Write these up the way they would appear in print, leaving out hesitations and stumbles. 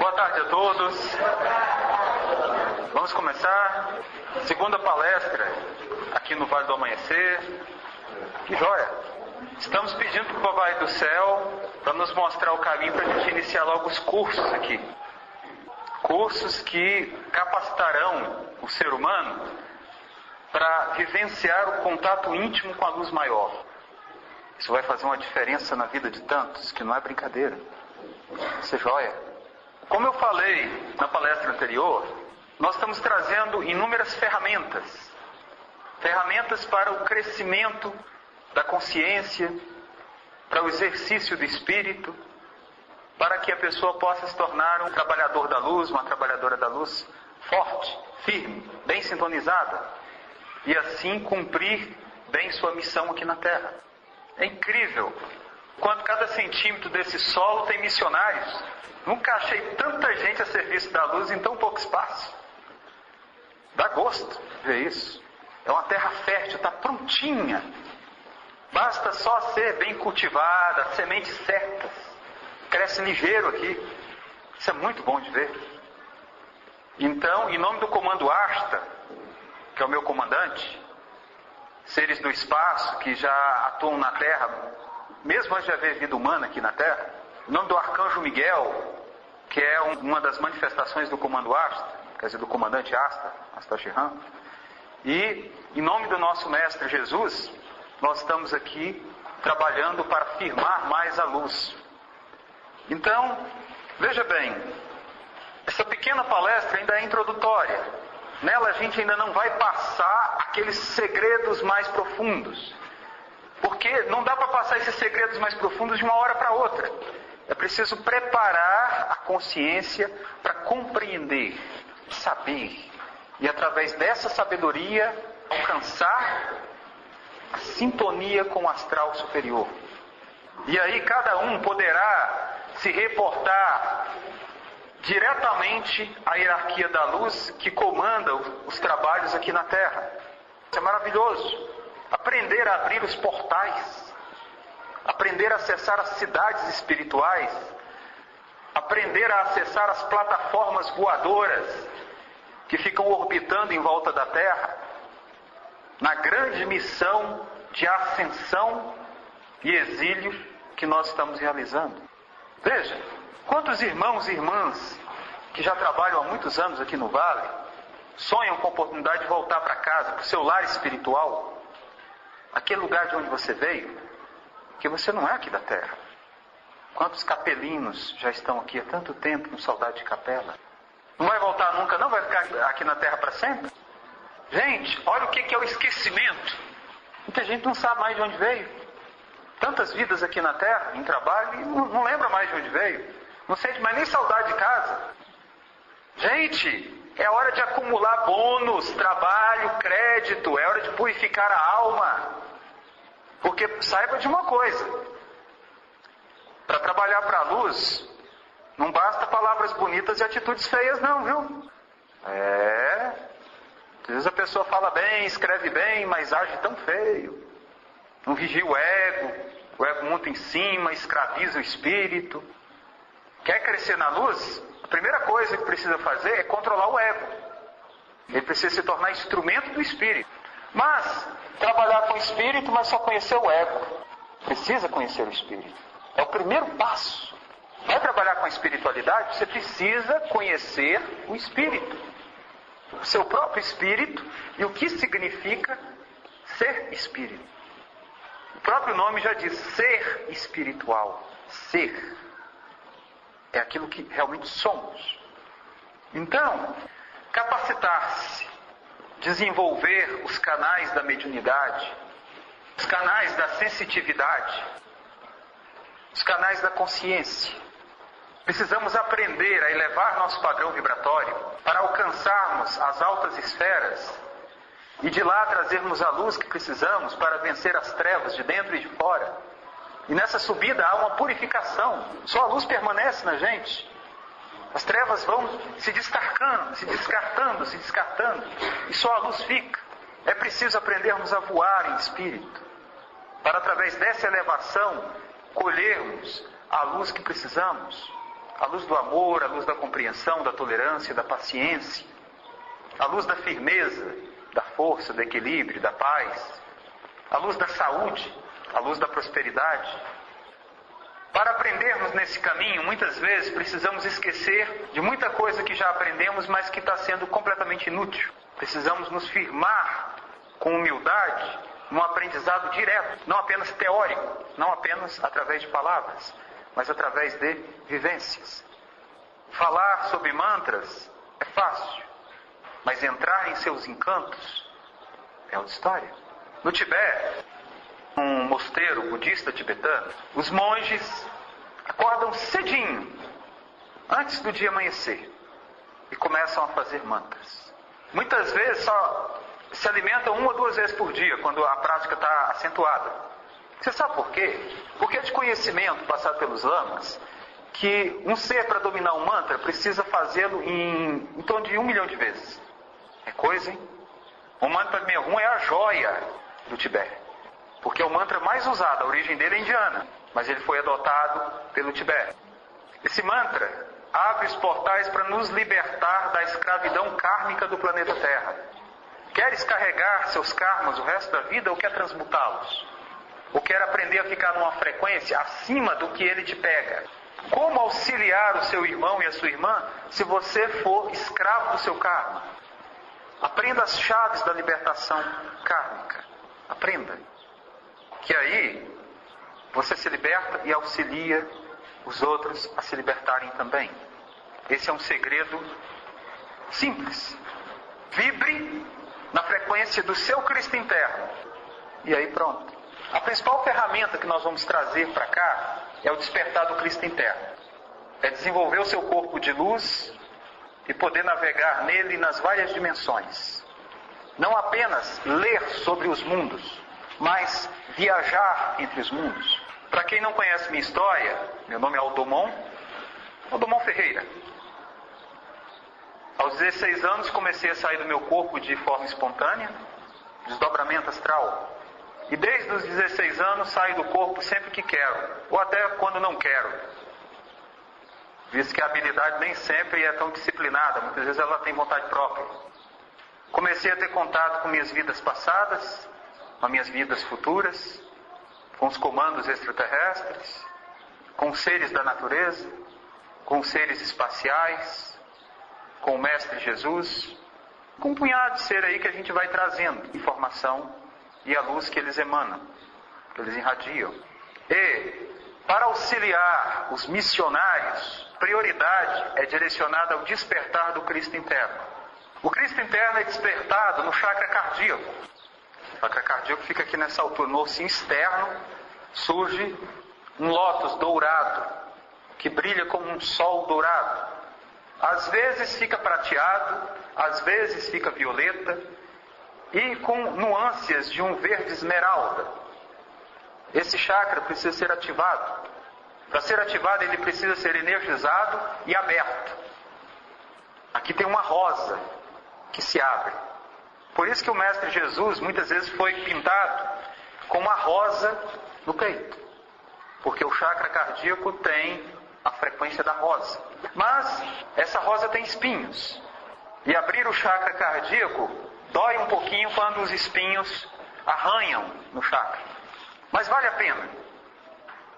Boa tarde a todos. Vamos começar segunda palestra aqui no Vale do Amanhecer. Que joia! Estamos pedindo para o Papai do Céu para nos mostrar o caminho para a gente iniciar logo os cursos aqui. Cursos que capacitarão o ser humano para vivenciar o contato íntimo com a luz maior. Isso vai fazer uma diferença na vida de tantos, que não é brincadeira. Isso é joia. Como eu falei na palestra anterior, nós estamos trazendo inúmeras ferramentas. Ferramentas para o crescimento da consciência, para o exercício do espírito, para que a pessoa possa se tornar um trabalhador da luz, uma trabalhadora da luz forte, firme, bem sintonizada, e assim cumprir bem sua missão aqui na Terra. É incrível quanto cada centímetro desse solo tem missionários. Nunca achei tanta gente a serviço da luz em tão pouco espaço. Dá gosto ver isso. É uma terra fértil, está prontinha. Basta só ser bem cultivada, as sementes certas. Cresce ligeiro aqui. Isso é muito bom de ver. Então, em nome do comando Asta, que é o meu comandante, seres do espaço que já atuam na Terra, mesmo antes de haver vida humana aqui na Terra, em nome do Arcanjo Miguel, que é uma das manifestações do comando Asta, quer dizer, do comandante Asta, Asta Shihan, e em nome do nosso Mestre Jesus, nós estamos aqui trabalhando para firmar mais a luz. Então, veja bem, essa pequena palestra ainda é introdutória. Nela a gente ainda não vai passar aqueles segredos mais profundos. Porque não dá para passar esses segredos mais profundos de uma hora para outra. É preciso preparar a consciência para compreender, saber. E através dessa sabedoria alcançar a sintonia com o astral superior. E aí cada um poderá se reportar diretamente à hierarquia da luz que comanda os trabalhos aqui na Terra. Isso é maravilhoso. Aprender a abrir os portais, aprender a acessar as cidades espirituais, aprender a acessar as plataformas voadoras que ficam orbitando em volta da Terra, na grande missão de ascensão e exílio que nós estamos realizando. Veja, quantos irmãos e irmãs que já trabalham há muitos anos aqui no Vale sonham com a oportunidade de voltar para casa, para o seu lar espiritual, aquele lugar de onde você veio, que você não é aqui da Terra. Quantos capelinos já estão aqui há tanto tempo com saudade de capela? Não vai voltar nunca, não? Vai ficar aqui na Terra para sempre? Gente, olha o que é o esquecimento. Muita gente não sabe mais de onde veio. Tantas vidas aqui na Terra, em trabalho, e não lembra mais de onde veio. Não sente mais nem saudade de casa. Gente, é hora de acumular bônus, trabalho, crédito. É hora de purificar a alma. Porque saiba de uma coisa. Para trabalhar para a luz, não basta palavras bonitas e atitudes feias não, viu? Às vezes a pessoa fala bem, escreve bem, mas age tão feio. Não vigia o ego muito em cima, escraviza o espírito. Quer crescer na luz? A primeira coisa que precisa fazer é controlar o ego. Ele precisa se tornar instrumento do espírito. Mas, trabalhar com o espírito, mas só conhecer o ego. Precisa conhecer o espírito. É o primeiro passo. Vai trabalhar com a espiritualidade, você precisa conhecer o espírito. O seu próprio espírito e o que significa ser espírito. O próprio nome já diz ser espiritual. Ser. É aquilo que realmente somos. Então, capacitar-se, desenvolver os canais da mediunidade, os canais da sensitividade, os canais da consciência. Precisamos aprender a elevar nosso padrão vibratório para alcançarmos as altas esferas e de lá trazermos a luz que precisamos para vencer as trevas de dentro e de fora. E nessa subida há uma purificação. Só a luz permanece na gente. As trevas vão se descartando, e só a luz fica. É preciso aprendermos a voar em espírito, para através dessa elevação colhermos a luz que precisamos. A luz do amor, a luz da compreensão, da tolerância, da paciência. A luz da firmeza, da força, do equilíbrio, da paz. A luz da saúde, a luz da prosperidade. Para aprendermos nesse caminho, muitas vezes precisamos esquecer de muita coisa que já aprendemos, mas que está sendo completamente inútil. Precisamos nos firmar com humildade num aprendizado direto, não apenas teórico, não apenas através de palavras, mas através de vivências. Falar sobre mantras é fácil, mas entrar em seus encantos é outra história. No Tibete, um mosteiro budista tibetano, os monges acordam cedinho, antes do dia amanhecer, e começam a fazer mantras. Muitas vezes só se alimentam 1 ou 2 vezes por dia, quando a prática está acentuada. Você sabe por quê? Porque é de conhecimento passado pelos lamas que um ser para dominar um mantra precisa fazê-lo em torno de 1 milhão de vezes. É coisa, hein? O mantra Mehun é a joia do Tibete, porque é o mantra mais usado. A origem dele é indiana, mas ele foi adotado pelo Tibete. Esse mantra abre os portais para nos libertar da escravidão kármica do planeta Terra. Queres carregar seus karmas o resto da vida ou quer transmutá-los? Ou quer aprender a ficar numa frequência acima do que ele te pega? Como auxiliar o seu irmão e a sua irmã se você for escravo do seu karma? Aprenda as chaves da libertação kármica. Aprenda. Que aí você se liberta e auxilia os outros a se libertarem também. Esse é um segredo simples. Vibre na frequência do seu Cristo interno. E aí pronto. A principal ferramenta que nós vamos trazer para cá é o despertar do Cristo interno. É desenvolver o seu corpo de luz e poder navegar nele nas várias dimensões. Não apenas ler sobre os mundos, mas viajar entre os mundos. Para quem não conhece minha história, meu nome é Aldomon Ferreira. Aos 16 anos comecei a sair do meu corpo de forma espontânea, desdobramento astral. E desde os 16 anos saio do corpo sempre que quero, ou até quando não quero. Visto que a habilidade nem sempre é tão disciplinada, muitas vezes ela tem vontade própria. Comecei a ter contato com minhas vidas passadas, com minhas vidas futuras, com os comandos extraterrestres, com os seres da natureza, com os seres espaciais, com o Mestre Jesus, com um punhado de ser aí que a gente vai trazendo informação e a luz que eles emanam, que eles irradiam. E, para auxiliar os missionários, prioridade é direcionada ao despertar do Cristo interno. O Cristo interno é despertado no chakra cardíaco. O chakra cardíaco fica aqui nessa altura. No ossinho externo surge um lótus dourado, que brilha como um sol dourado. Às vezes fica prateado, às vezes fica violeta, e com nuances de um verde esmeralda. Esse chakra precisa ser ativado. Para ser ativado, ele precisa ser energizado e aberto. Aqui tem uma rosa que se abre. Por isso que o Mestre Jesus muitas vezes foi pintado com uma rosa no peito. Porque o chakra cardíaco tem a frequência da rosa. Mas essa rosa tem espinhos. E abrir o chakra cardíaco dói um pouquinho quando os espinhos arranham no chakra. Mas vale a pena.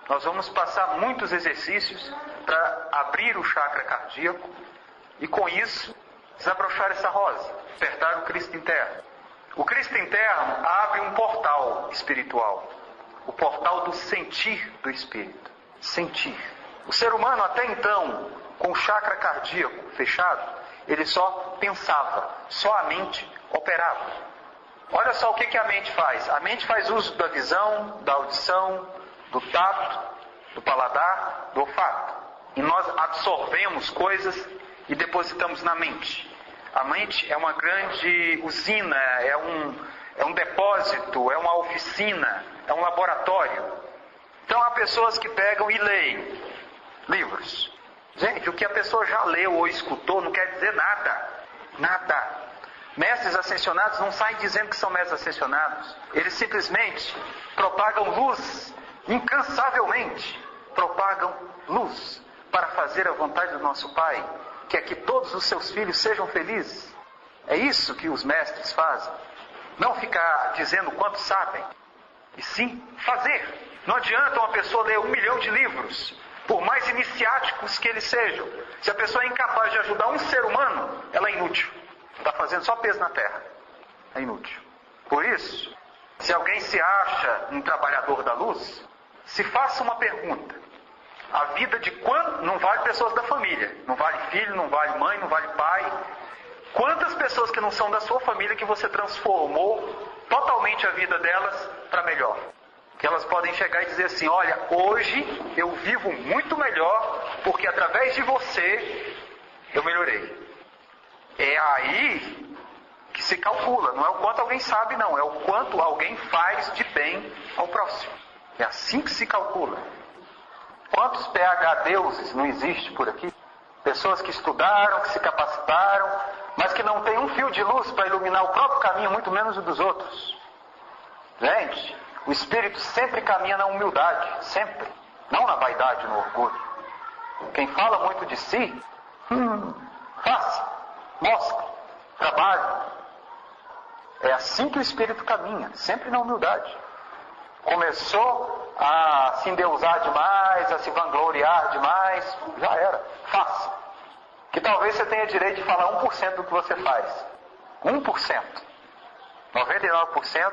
Nós vamos passar muitos exercícios para abrir o chakra cardíaco e com isso desabrochar essa rosa, despertar o Cristo interno. O Cristo interno abre um portal espiritual, o portal do sentir do Espírito. Sentir. O ser humano até então, com o chakra cardíaco fechado, ele só pensava, só a mente operava. Olha só o que a mente faz. A mente faz uso da visão, da audição, do tato, do paladar, do olfato. E nós absorvemos coisas e depositamos na mente. A mente é uma grande usina, é um depósito, é uma oficina, é um laboratório. Então há pessoas que pegam e leem livros. Gente, o que a pessoa já leu ou escutou não quer dizer nada. Nada. Mestres ascensionados não saem dizendo que são mestres ascensionados. Eles simplesmente propagam luz, incansavelmente. Propagam luz. para fazer a vontade do nosso Pai, que é que todos os seus filhos sejam felizes. É isso que os mestres fazem. Não ficar dizendo quanto sabem, e sim fazer. Não adianta uma pessoa ler 1 milhão de livros, por mais iniciáticos que eles sejam. Se a pessoa é incapaz de ajudar um ser humano, ela é inútil. Está fazendo só peso na terra. É inútil. Por isso, se alguém se acha um trabalhador da luz, se faça uma pergunta. A vida de quanto... Não vale pessoas da família. Não vale filho, não vale mãe, não vale pai. Quantas pessoas que não são da sua família que você transformou totalmente a vida delas para melhor? Que elas podem chegar e dizer assim, olha, hoje eu vivo muito melhor porque através de você eu melhorei. É aí que se calcula, não é o quanto alguém sabe não, é o quanto alguém faz de bem ao próximo. É assim que se calcula. Quantos PH deuses não existe por aqui? Pessoas que estudaram, que se capacitaram, mas que não têm um fio de luz para iluminar o próprio caminho, muito menos o dos outros. Gente, o Espírito sempre caminha na humildade, sempre. Não na vaidade, no orgulho. Quem fala muito de si, faça, mostre, trabalhe. É assim que o Espírito caminha, sempre na humildade. Começou a se endeusar demais, a se vangloriar demais, já era, faça. Que talvez você tenha direito de falar 1% do que você faz. 1%. 99%,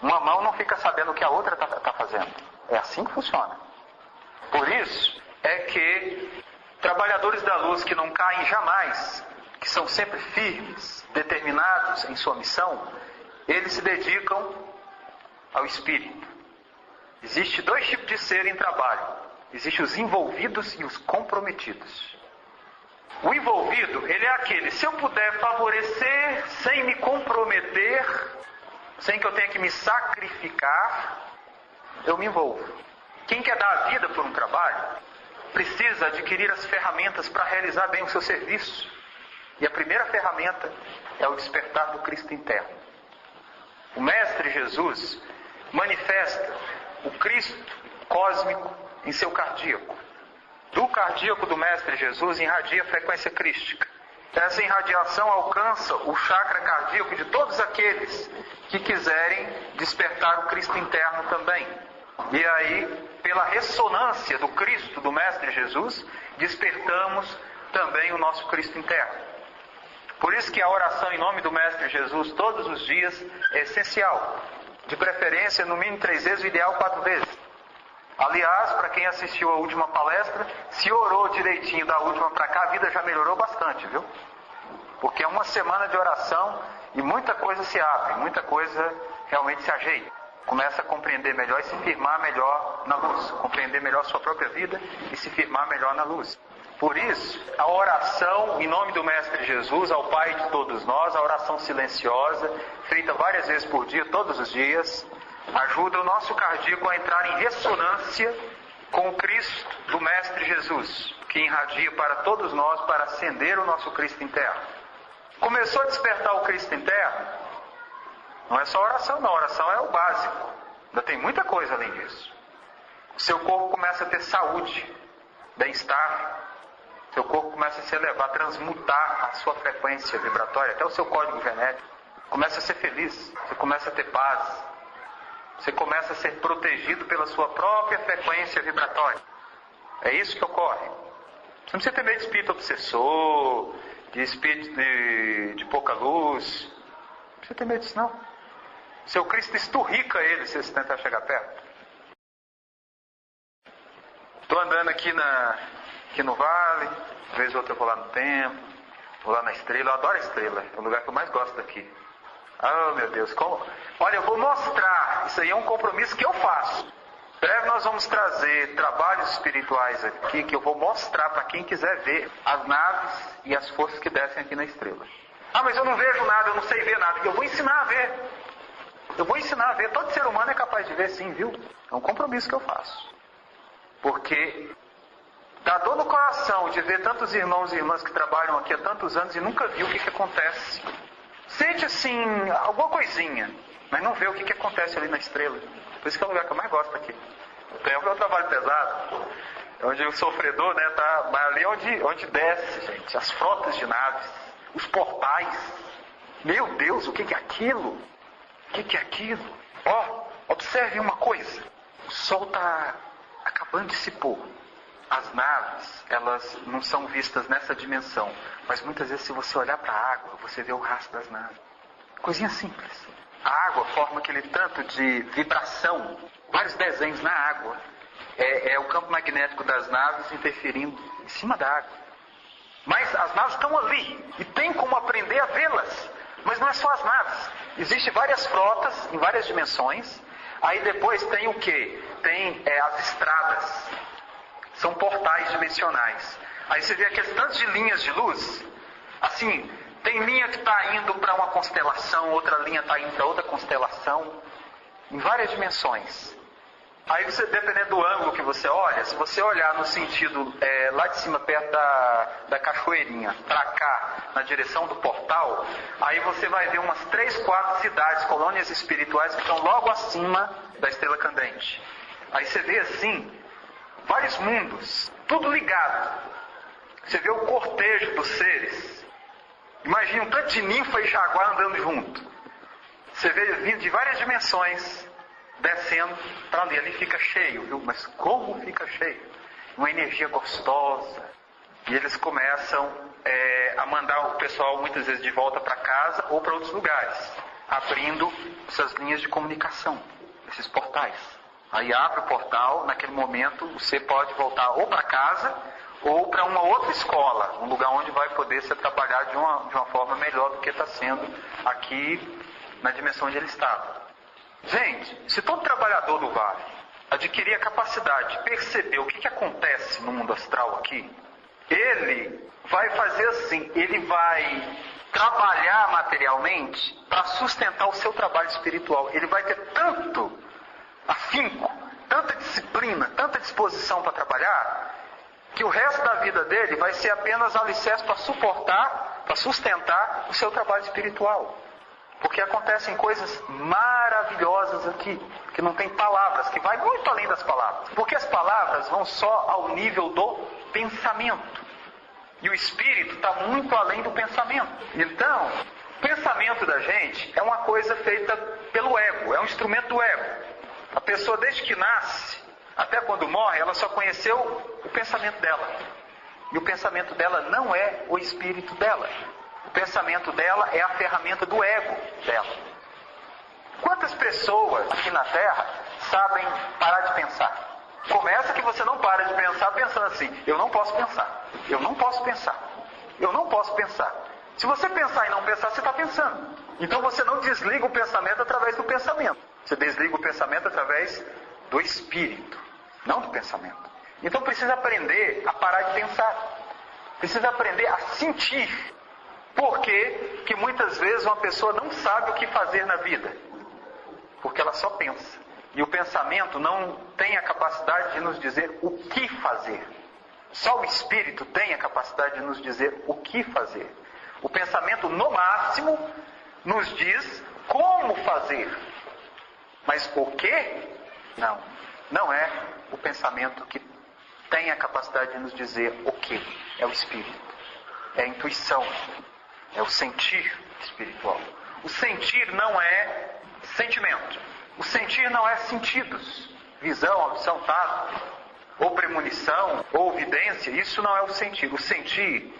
uma mão não fica sabendo o que a outra está fazendo. É assim que funciona. Por isso é que trabalhadores da luz que não caem jamais, que são sempre firmes, determinados em sua missão, eles se dedicam ao Espírito. Existe 2 tipos de ser em trabalho. Existem os envolvidos e os comprometidos. O envolvido, ele é aquele, se eu puder favorecer sem me comprometer, sem que eu tenha que me sacrificar, eu me envolvo. Quem quer dar a vida por um trabalho, precisa adquirir as ferramentas para realizar bem o seu serviço. E a primeira ferramenta é o despertar do Cristo interno. O Mestre Jesus manifesta o Cristo cósmico em seu cardíaco. Do cardíaco do Mestre Jesus irradia a frequência crística. Essa irradiação alcança o chakra cardíaco de todos aqueles que quiserem despertar o Cristo interno também. E aí, pela ressonância do Cristo, do Mestre Jesus, despertamos também o nosso Cristo interno. Por isso que a oração em nome do Mestre Jesus todos os dias é essencial. De preferência, no mínimo 3 vezes, o ideal 4 vezes. Aliás, para quem assistiu a última palestra, se orou direitinho da última para cá, a vida já melhorou bastante, viu? Porque é uma semana de oração e muita coisa se abre, muita coisa realmente se ajeita. Começa a compreender melhor e se firmar melhor na luz. Compreender melhor a sua própria vida e se firmar melhor na luz. Por isso, a oração em nome do Mestre Jesus, ao Pai de todos nós, a oração silenciosa, feita várias vezes por dia, todos os dias, ajuda o nosso cardíaco a entrar em ressonância com o Cristo do Mestre Jesus, que irradia para todos nós para acender o nosso Cristo interno. Começou a despertar o Cristo interno, não é só oração não, a oração é o básico, ainda tem muita coisa além disso. O seu corpo começa a ter saúde, bem-estar, seu corpo começa a se elevar, a transmutar a sua frequência vibratória, até o seu código genético, começa a ser feliz, você começa a ter paz, você começa a ser protegido pela sua própria frequência vibratória. É isso que ocorre. Você não precisa ter medo de espírito obsessor, de espírito de pouca luz. Não precisa ter medo disso, não. Seu Cristo esturrica ele se você tentar chegar perto. Estou andando aqui no vale, às vezes outra eu vou lá no templo, vou lá na estrela. Eu adoro a estrela, é o lugar que eu mais gosto daqui. Oh, meu Deus, como... Olha, eu vou mostrar, isso aí é um compromisso que eu faço. Breve nós vamos trazer trabalhos espirituais aqui, que eu vou mostrar para quem quiser ver as naves e as forças que descem aqui na estrela. Ah, mas eu não vejo nada, eu não sei ver nada. Eu vou ensinar a ver. Eu vou ensinar a ver. Todo ser humano é capaz de ver sim, viu? É um compromisso que eu faço. Porque dá dor no coração de ver tantos irmãos e irmãs que trabalham aqui há tantos anos e nunca viu o que acontece. Sente assim, alguma coisinha, mas não vê o que acontece ali na estrela. Por isso que é o lugar que eu mais gosto aqui. O templo é um trabalho pesado. Onde o sofredor, né, tá, mas ali onde desce, gente, as frotas de naves, os portais. Meu Deus, o que é aquilo? O que é aquilo? Ó, observe uma coisa. O sol está acabando de se pôr. As naves, elas não são vistas nessa dimensão. Mas muitas vezes, se você olhar para a água, você vê o rastro das naves. Coisinha simples. A água forma aquele tanto de vibração. Vários desenhos na água. É o campo magnético das naves interferindo em cima da água. Mas as naves estão ali. E tem como aprender a vê-las. Mas não é só as naves. Existem várias frotas em várias dimensões. Aí depois tem o quê? Tem as estradas. São portais dimensionais. Aí você vê aqueles tantos de linhas de luz. Assim, tem linha que está indo para uma constelação, outra linha está indo para outra constelação. Em várias dimensões. Aí você, dependendo do ângulo que você olha, se você olhar no sentido lá de cima, perto da cachoeirinha, para cá, na direção do portal, aí você vai ver umas 3, 4 cidades, colônias espirituais que estão logo acima da estrela candente. Aí você vê assim, vários mundos, tudo ligado. Você vê o cortejo dos seres. Imagina um tanto de ninfa e jaguar andando junto. Você vê vindo de várias dimensões, descendo para ali. Ali fica cheio, viu? Mas como fica cheio? Uma energia gostosa. E eles começam a mandar o pessoal muitas vezes de volta para casa ou para outros lugares, abrindo essas linhas de comunicação, esses portais. Aí abre o portal, naquele momento você pode voltar ou para casa ou para uma outra escola, um lugar onde vai poder ser trabalhado de uma forma melhor do que está sendo aqui na dimensão onde ele estava. Gente, se todo trabalhador do vale adquirir a capacidade de perceber o que acontece no mundo astral aqui, ele vai fazer assim, ele vai trabalhar materialmente para sustentar o seu trabalho espiritual. Ele vai ter tanto afinco, tanta disciplina, tanta disposição para trabalhar, que o resto da vida dele vai ser apenas alicerce para suportar, para sustentar o seu trabalho espiritual. Porque acontecem coisas maravilhosas aqui, que não tem palavras, que vai muito além das palavras. Porque as palavras vão só ao nível do pensamento. E o espírito está muito além do pensamento. Então, o pensamento da gente é uma coisa feita pelo ego, é um instrumento do ego. A pessoa, desde que nasce, até quando morre, ela só conheceu o pensamento dela. E o pensamento dela não é o espírito dela. O pensamento dela é a ferramenta do ego dela. Quantas pessoas aqui na Terra sabem parar de pensar? Começa que você não para de pensar pensando assim, eu não posso pensar, eu não posso pensar, eu não posso pensar. Se você pensar e não pensar, você está pensando. Então você não desliga o pensamento através do pensamento. Você desliga o pensamento através do espírito, não do pensamento. Então precisa aprender a parar de pensar. Precisa aprender a sentir. Por que muitas vezes uma pessoa não sabe o que fazer na vida? Porque ela só pensa. E o pensamento não tem a capacidade de nos dizer o que fazer. Só o espírito tem a capacidade de nos dizer o que fazer. O pensamento, no máximo, nos diz como fazer. Mas o que? Não. Não é o pensamento que tem a capacidade de nos dizer o que. É o espírito. É a intuição. É o sentir espiritual. O sentir não é sentimento. O sentir não é sentidos. Visão, audição, tato, ou premonição, ou vidência. Isso não é o sentir. O sentir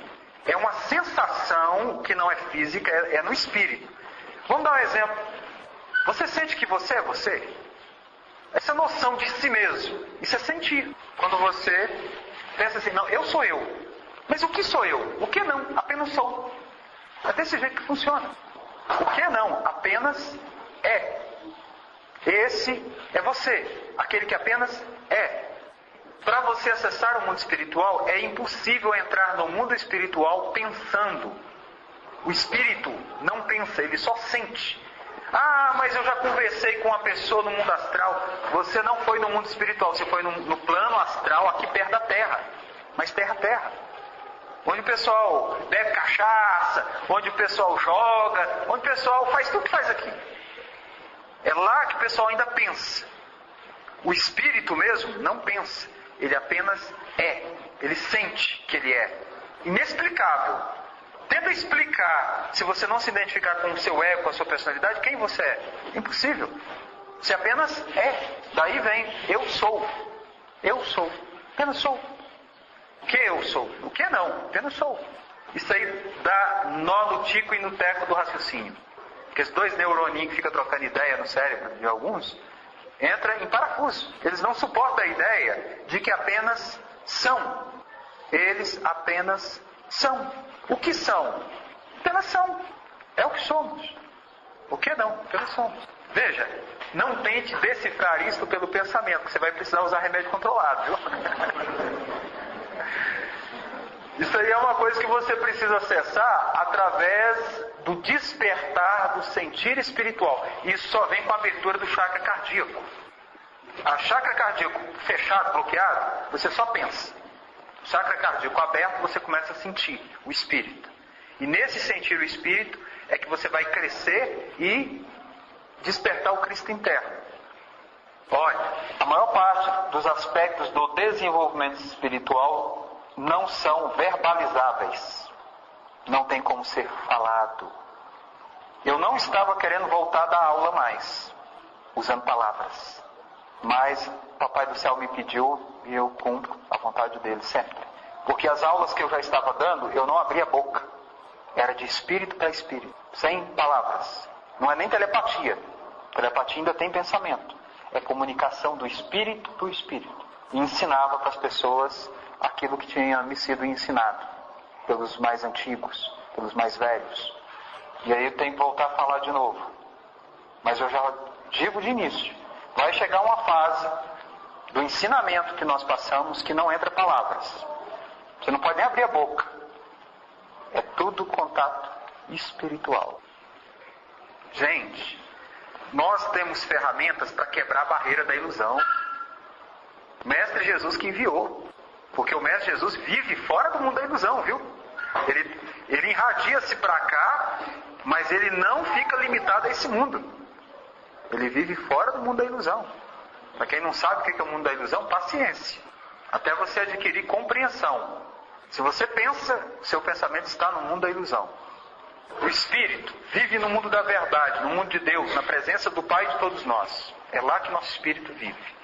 é uma sensação que não é física, é no espírito. Vamos dar um exemplo. Você sente que você é você? Essa noção de si mesmo. Isso é sentir. Quando você pensa assim, não, eu sou eu. Mas o que sou eu? O que não? Apenas sou. É desse jeito que funciona. O que não? Apenas é. Esse é você. Aquele que apenas é. Para você acessar o mundo espiritual, é impossível entrar no mundo espiritual pensando. O espírito não pensa, ele só sente. Ah, mas eu já conversei com uma pessoa no mundo astral. Você não foi no mundo espiritual, você foi no plano astral aqui perto da Terra. Mas terra. Onde o pessoal bebe cachaça, onde o pessoal joga, onde o pessoal faz tudo que faz aqui. É lá que o pessoal ainda pensa. O espírito mesmo não pensa. Ele apenas é. Ele sente que ele é. Inexplicável. Tenta explicar, se você não se identificar com o seu ego, com a sua personalidade, quem você é. Impossível. Você apenas é. Daí vem, eu sou. Eu sou. Apenas sou. O que eu sou? O que não? Apenas sou. Isso aí dá nó no tico e no teco do raciocínio. Porque os dois neuroninhos que ficam trocando ideia no cérebro de alguns, entra em parafuso. Eles não suportam a ideia de que apenas são. Eles apenas são. O que são? Apenas são. É o que somos. O que não? Apenas somos. Veja, não tente decifrar isso pelo pensamento, que você vai precisar usar remédio controlado, viu? Isso aí é uma coisa que você precisa acessar através do despertar do sentir espiritual. Isso só vem com a abertura do chakra cardíaco. A chakra cardíaco fechado, bloqueado, você só pensa. O chakra cardíaco aberto, você começa a sentir o espírito. E nesse sentir o espírito é que você vai crescer e despertar o Cristo interno. Olha, a maior parte dos aspectos do desenvolvimento espiritual não são verbalizáveis. Não tem como ser falado. Eu não estava querendo voltar da aula mais, usando palavras. Mas o Papai do Céu me pediu e eu cumpro a vontade dele sempre. Porque as aulas que eu já estava dando, eu não abria a boca. Era de espírito para espírito, sem palavras. Não é nem telepatia. Telepatia ainda tem pensamento. É comunicação do espírito para o espírito. E ensinava para as pessoas aquilo que tinha me sido ensinado pelos mais antigos, pelos mais velhos. E aí eu tenho que voltar a falar de novo. Mas eu já digo de início, vai chegar uma fase do ensinamento que nós passamos que não entra palavras. Você não pode nem abrir a boca. É tudo contato espiritual. Gente, nós temos ferramentas para quebrar a barreira da ilusão. O Mestre Jesus que enviou. Porque o Mestre Jesus vive fora do mundo da ilusão, viu? Ele irradia-se para cá, mas ele não fica limitado a esse mundo. Ele vive fora do mundo da ilusão. Para quem não sabe o que é o mundo da ilusão, paciência. Até você adquirir compreensão. Se você pensa, seu pensamento está no mundo da ilusão. O Espírito vive no mundo da verdade, no mundo de Deus, na presença do Pai de todos nós. É lá que nosso Espírito vive.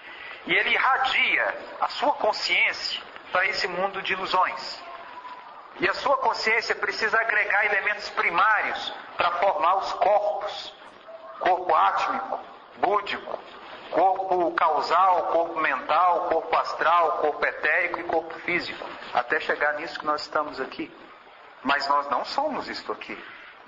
E ele irradia a sua consciência para esse mundo de ilusões. E a sua consciência precisa agregar elementos primários para formar os corpos. Corpo átmico, búdico, corpo causal, corpo mental, corpo astral, corpo etérico e corpo físico. Até chegar nisso que nós estamos aqui. Mas nós não somos isto aqui.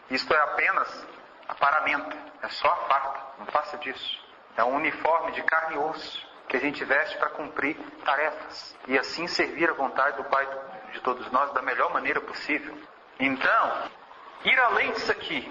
Isto é apenas a paramenta. É só a farda. Não faça disso. É um uniforme de carne e osso que a gente veste para cumprir tarefas. E assim servir a vontade do Pai de todos nós da melhor maneira possível. Então, ir além disso aqui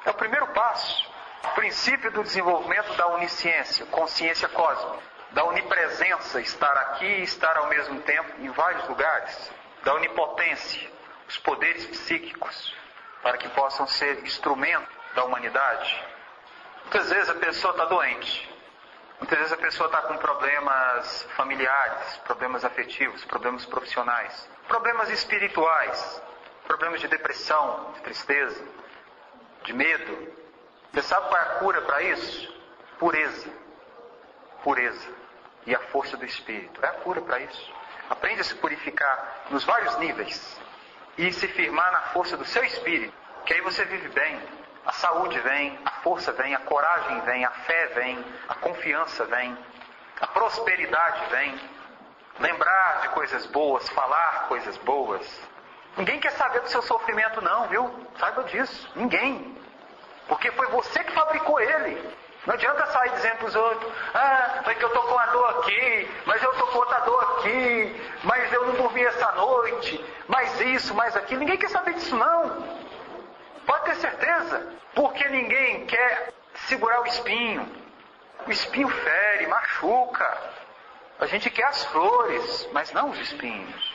é o primeiro passo. O princípio do desenvolvimento da onisciência, consciência cósmica, da onipresença, estar aqui e estar ao mesmo tempo em vários lugares, da onipotência, os poderes psíquicos, para que possam ser instrumento da humanidade. Muitas vezes a pessoa está doente, muitas vezes a pessoa está com problemas familiares, problemas afetivos, problemas profissionais, problemas espirituais, problemas de depressão, de tristeza, de medo. Você sabe qual é a cura para isso? Pureza. Pureza. E a força do Espírito. É a cura para isso. Aprende a se purificar nos vários níveis. E se firmar na força do seu Espírito. Que aí você vive bem. A saúde vem, a força vem, a coragem vem, a fé vem, a confiança vem, a prosperidade vem. Lembrar de coisas boas, falar coisas boas. Ninguém quer saber do seu sofrimento não, viu? Saiba disso. Ninguém. Porque foi você que fabricou ele. Não adianta sair dizendo para os outros, foi que eu estou com uma dor aqui, mas eu estou com outra dor aqui, mas eu não dormi essa noite, mas isso, mais aquilo. Ninguém quer saber disso não. Pode ter certeza. Porque ninguém quer segurar o espinho. O espinho fere, machuca. A gente quer as flores, mas não os espinhos.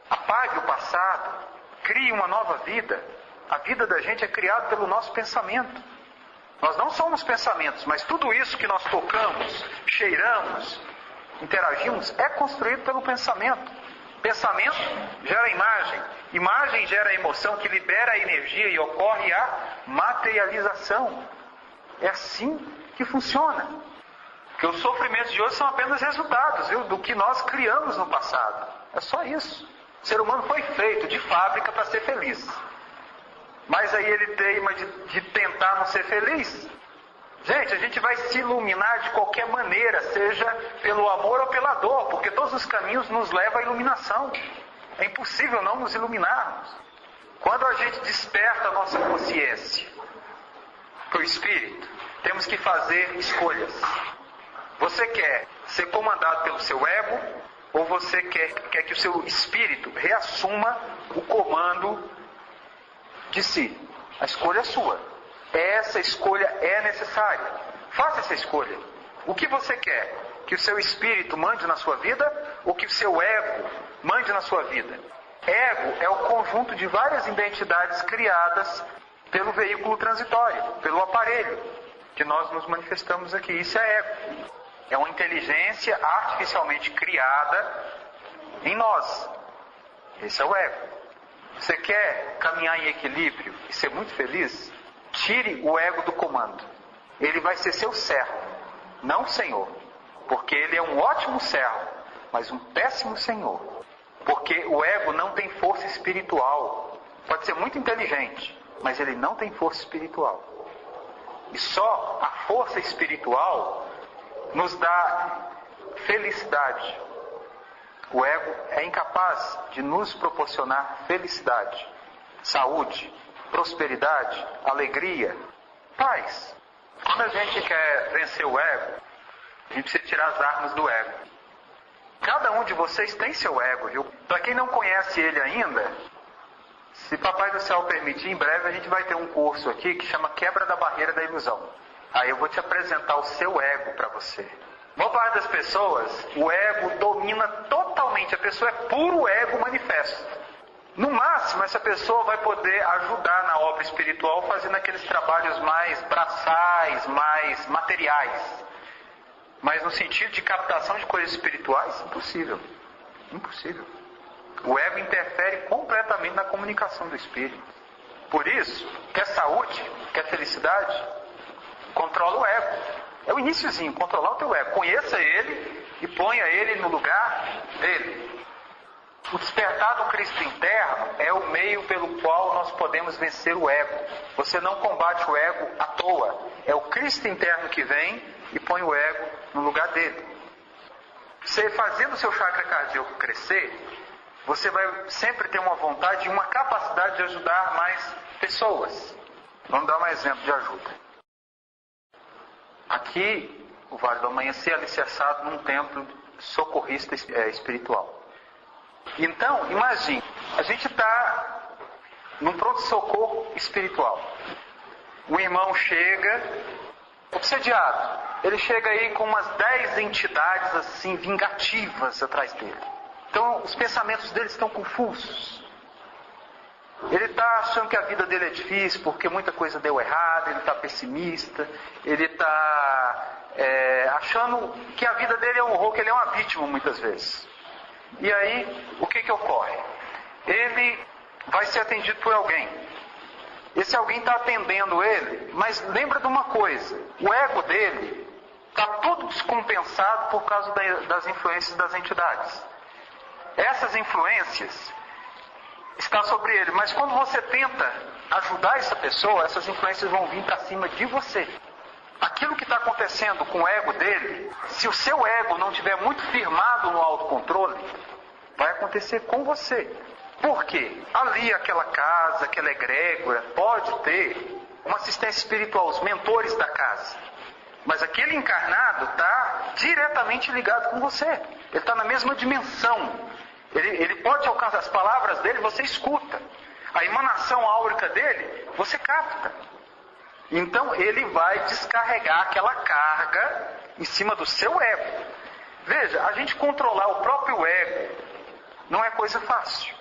Apague o passado, crie uma nova vida. A vida da gente é criada pelo nosso pensamento. Nós não somos pensamentos, mas tudo isso que nós tocamos, cheiramos, interagimos é construído pelo pensamento. Pensamento gera imagem. Imagem gera emoção que libera a energia e ocorre a materialização. É assim que funciona. Porque os sofrimentos de hoje são apenas resultados, viu, do que nós criamos no passado. É só isso. O ser humano foi feito de fábrica para ser feliz. Mas aí ele teima de tentar não ser feliz. Gente, a gente vai se iluminar de qualquer maneira, seja pelo amor ou pela dor, porque todos os caminhos nos levam à iluminação. É impossível não nos iluminarmos. Quando a gente desperta a nossa consciência para o Espírito, temos que fazer escolhas. Você quer ser comandado pelo seu ego, ou você quer que o seu Espírito reassuma o comando de si? A escolha é sua. Essa escolha é necessária. Faça essa escolha. O que você quer? Que o seu Espírito mande na sua vida, ou que o seu ego mande na sua vida? Ego é o conjunto de várias identidades criadas pelo veículo transitório, pelo aparelho que nós nos manifestamos aqui. Isso é ego. É uma inteligência artificialmente criada em nós. Esse é o ego. Você quer caminhar em equilíbrio e ser muito feliz? Tire o ego do comando. Ele vai ser seu servo, não senhor. Porque ele é um ótimo servo, mas um péssimo senhor. Porque o ego não tem força espiritual. Pode ser muito inteligente, mas ele não tem força espiritual. E só a força espiritual nos dá felicidade. O ego é incapaz de nos proporcionar felicidade, saúde, prosperidade, alegria, paz. Quando a gente quer vencer o ego, a gente precisa tirar as armas do ego. Cada um de vocês tem seu ego, viu? Para quem não conhece ele ainda, se Papai do Céu permitir, em breve a gente vai ter um curso aqui que chama Quebra da Barreira da Ilusão. Aí eu vou te apresentar o seu ego para você. Boa parte das pessoas, o ego domina totalmente. A pessoa é puro ego manifesto. No máximo, essa pessoa vai poder ajudar na obra espiritual fazendo aqueles trabalhos mais braçais, mais materiais. Mas no sentido de captação de coisas espirituais, impossível. Impossível. O ego interfere completamente na comunicação do espírito. Por isso, quer saúde, quer felicidade, controla o ego. É o iniciozinho, controlar o teu ego. Conheça ele e ponha ele no lugar dele. O despertar do Cristo interno é o meio pelo qual nós podemos vencer o ego. Você não combate o ego à toa. É o Cristo interno que vem e põe o ego no lugar dele. Você fazendo o seu chakra cardíaco crescer, você vai sempre ter uma vontade e uma capacidade de ajudar mais pessoas. Vamos dar um exemplo de ajuda. Aqui, o Vale do Amanhecer é alicerçado num templo socorrista espiritual. Então, imagine, a gente está num pronto-socorro espiritual. O irmão chega, obsediado. Ele chega aí com umas 10 entidades assim, vingativas atrás dele. Então, os pensamentos dele estão confusos. Ele está achando que a vida dele é difícil porque muita coisa deu errado, ele está pessimista, ele está achando que a vida dele é um horror, que ele é uma vítima muitas vezes. E aí, o que ocorre? Ele vai ser atendido por alguém. Esse alguém está atendendo ele, mas lembra de uma coisa, o ego dele está tudo descompensado por causa das influências das entidades. Essas influências estão sobre ele, mas quando você tenta ajudar essa pessoa, essas influências vão vir para cima de você. Aquilo que está acontecendo com o ego dele, se o seu ego não estiver muito firmado no autocontrole, vai acontecer com você. Por quê? Ali, aquela casa, aquela egrégora, pode ter uma assistência espiritual, os mentores da casa. Mas aquele encarnado está diretamente ligado com você. Ele está na mesma dimensão. Ele pode alcançar as palavras dele, você escuta. A emanação áurica dele, você capta. Então ele vai descarregar aquela carga em cima do seu ego. Veja, a gente controlar o próprio ego não é coisa fácil.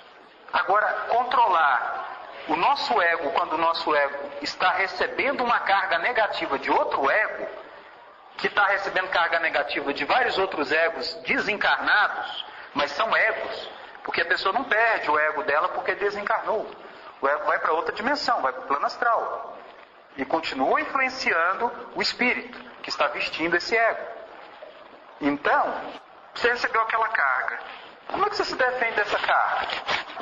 Agora, controlar o nosso ego quando o nosso ego está recebendo uma carga negativa de outro ego que está recebendo carga negativa de vários outros egos desencarnados, mas são egos, porque a pessoa não perde o ego dela porque desencarnou. O ego vai para outra dimensão, vai para o plano astral. E continua influenciando o espírito que está vestindo esse ego. Então, você recebeu aquela carga. Como é que você se defende dessa carga?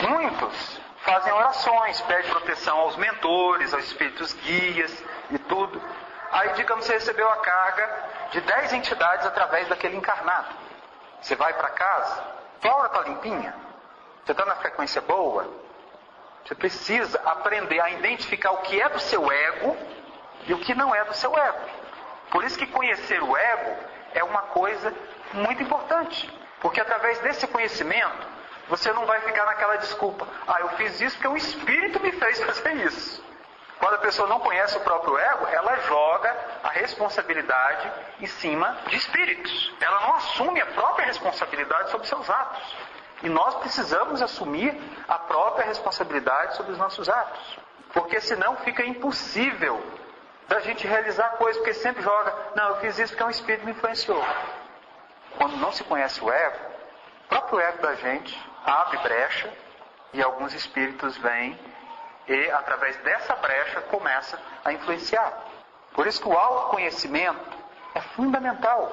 Muitos fazem orações, pedem proteção aos mentores, aos espíritos guias e tudo. Aí, digamos, você recebeu a carga de 10 entidades através daquele encarnado. Você vai para casa, tua aura está limpinha, você está na frequência boa. Você precisa aprender a identificar o que é do seu ego e o que não é do seu ego. Por isso que conhecer o ego é uma coisa muito importante. Porque através desse conhecimento, você não vai ficar naquela desculpa. Eu fiz isso porque o espírito me fez fazer isso. Quando a pessoa não conhece o próprio ego, ela joga a responsabilidade em cima de espíritos. Ela não assume a própria responsabilidade sobre seus atos. E nós precisamos assumir a própria responsabilidade sobre os nossos atos. Porque senão fica impossível da gente realizar coisas, porque sempre joga, não, eu fiz isso porque um espírito me influenciou. Quando não se conhece o ego, o próprio ego da gente abre brecha e alguns espíritos vêm e através dessa brecha começa a influenciar. Por isso que o autoconhecimento é fundamental.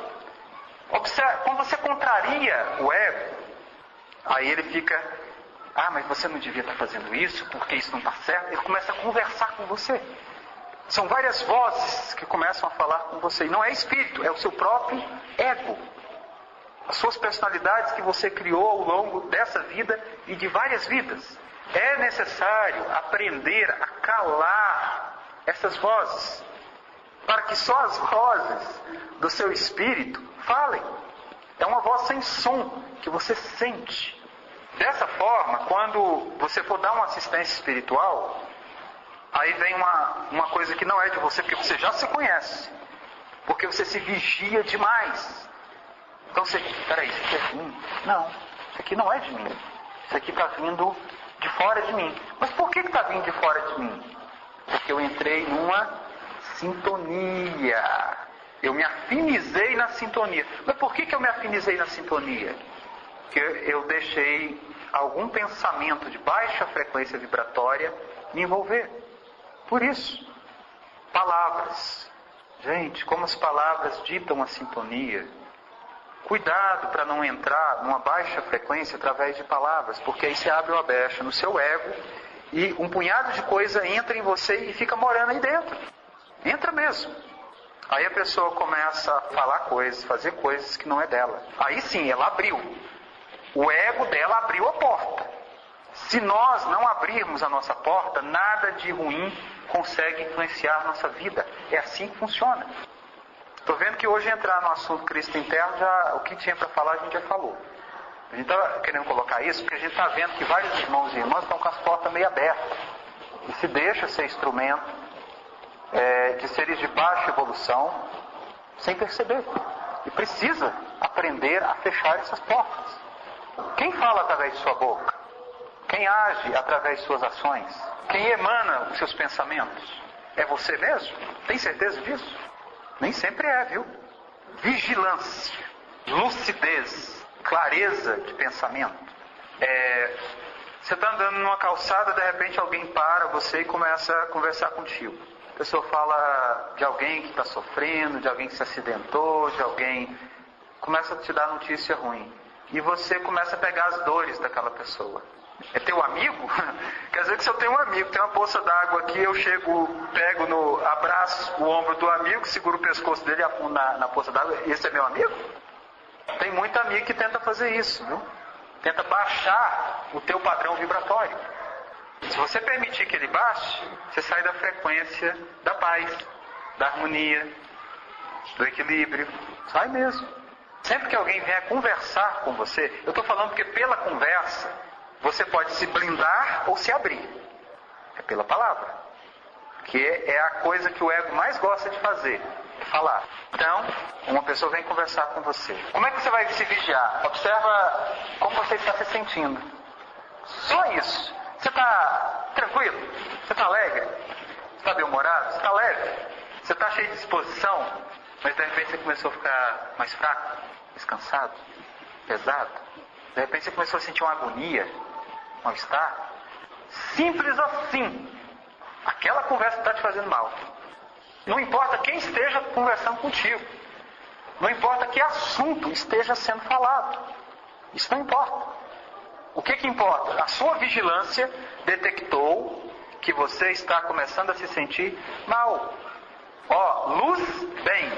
Observe, quando você contraria o ego, aí ele fica, mas você não devia estar fazendo isso, porque isso não está certo. Ele começa a conversar com você. São várias vozes que começam a falar com você. E não é espírito, é o seu próprio ego. As suas personalidades que você criou ao longo dessa vida e de várias vidas. É necessário aprender a calar essas vozes, para que só as vozes do seu espírito falem. É uma voz sem som, que você sente. Dessa forma, quando você for dar uma assistência espiritual, aí vem uma coisa que não é de você, porque você já se conhece. Porque você se vigia demais. Então você, peraí, isso aqui é de mim? Não, isso aqui não é de mim. Isso aqui está vindo de fora de mim. Mas por que está vindo de fora de mim? Porque eu entrei numa sintonia. Eu me afinizei na sintonia. Mas por que eu me afinizei na sintonia? Porque eu deixei algum pensamento de baixa frequência vibratória me envolver. Por isso, palavras. Gente, como as palavras ditam a sintonia. Cuidado para não entrar numa baixa frequência através de palavras, porque aí você abre uma brecha no seu ego e um punhado de coisa entra em você e fica morando aí dentro. Entra mesmo. Aí a pessoa começa a falar coisas, fazer coisas que não é dela. Aí sim, ela abriu. O ego dela abriu a porta. Se nós não abrirmos a nossa porta, nada de ruim consegue influenciar a nossa vida. É assim que funciona. Estou vendo que hoje entrar no assunto Cristo interno, o que tinha para falar a gente já falou. A gente está querendo colocar isso porque a gente está vendo que vários irmãos e irmãs estão com as portas meio abertas. E se deixa ser instrumento de seres de baixa evolução sem perceber. E precisa aprender a fechar essas portas. Quem fala através de sua boca? Quem age através de suas ações? Quem emana os seus pensamentos? É você mesmo? Tem certeza disso? Nem sempre é, viu? Vigilância, lucidez, clareza de pensamento. Você está andando numa calçada, de repente alguém para você e começa a conversar contigo. A pessoa fala de alguém que está sofrendo, de alguém que se acidentou, de alguém... Começa a te dar notícia ruim. E você começa a pegar as dores daquela pessoa. É teu amigo? Quer dizer que se eu tenho um amigo, tem uma poça d'água aqui, eu pego abraço o ombro do amigo, seguro o pescoço dele e afundo na poça d'água. Esse é meu amigo? Tem muito amigo que tenta fazer isso, viu? Tenta baixar o teu padrão vibratório. Se você permitir que ele baixe, você sai da frequência da paz, da harmonia, do equilíbrio. Sai mesmo. Sempre que alguém vier conversar com você, eu estou falando porque pela conversa, você pode se blindar ou se abrir. É pela palavra. Que é a coisa que o ego mais gosta de fazer. É falar. Então, uma pessoa vem conversar com você. Como é que você vai se vigiar? Observa como você está se sentindo. Só isso. Você está tranquilo? Você está alegre? Você está bem-humorado? Você está leve? Você está cheio de disposição? Mas de repente você começou a ficar mais fraco, descansado, pesado. De repente você começou a sentir uma agonia, um mal-estar. Simples assim. Aquela conversa está te fazendo mal. Não importa quem esteja conversando contigo. Não importa que assunto esteja sendo falado. Isso não importa. O que importa? A sua vigilância detectou que você está começando a se sentir mal. Luz, bem.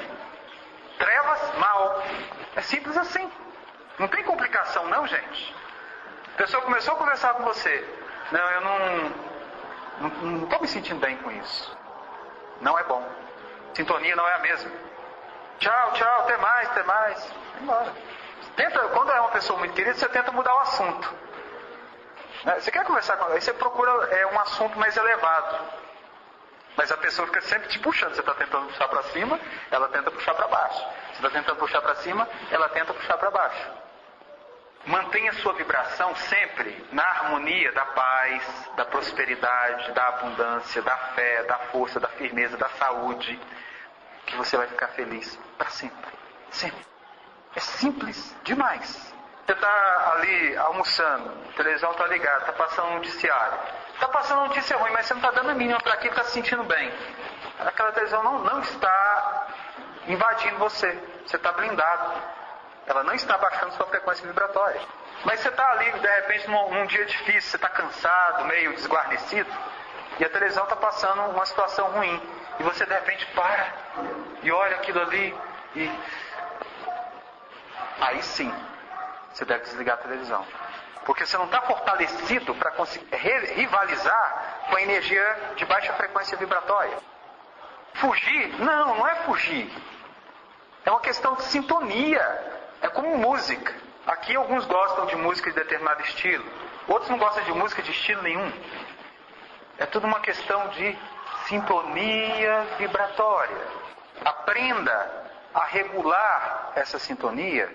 Trevas, mal. É simples assim. Não tem complicação não, gente. A pessoa começou a conversar com você. Não, eu não estou me sentindo bem com isso. Não é bom. Sintonia não é a mesma. Tchau, tchau, até mais. Vai embora. Quando é uma pessoa muito querida, você tenta mudar o assunto. Você quer conversar com ela, aí você procura um assunto mais elevado. Mas a pessoa fica sempre te puxando. Você está tentando puxar para cima, ela tenta puxar para baixo. Você está tentando puxar para cima, ela tenta puxar para baixo. Mantenha sua vibração sempre na harmonia da paz, da prosperidade, da abundância, da fé, da força, da firmeza, da saúde. Que você vai ficar feliz para sempre. Sempre. É simples demais. Você está ali almoçando, a televisão está ligada, está passando um noticiário. Está passando notícia ruim, mas você não está dando a mínima para aquilo, está se sentindo bem. Aquela televisão não está invadindo você. Você está blindado. Ela não está baixando sua frequência vibratória. Mas você está ali, de repente, num dia difícil, você está cansado, meio desguarnecido, e a televisão está passando uma situação ruim. E você, de repente, para e olha aquilo ali e... Aí sim, você deve desligar a televisão. Porque você não está fortalecido para conseguir rivalizar com a energia de baixa frequência vibratória. Fugir? Não é fugir. É uma questão de sintonia. É como música. Aqui alguns gostam de música de determinado estilo. Outros não gostam de música de estilo nenhum. É tudo uma questão de sintonia vibratória. Aprenda a regular essa sintonia,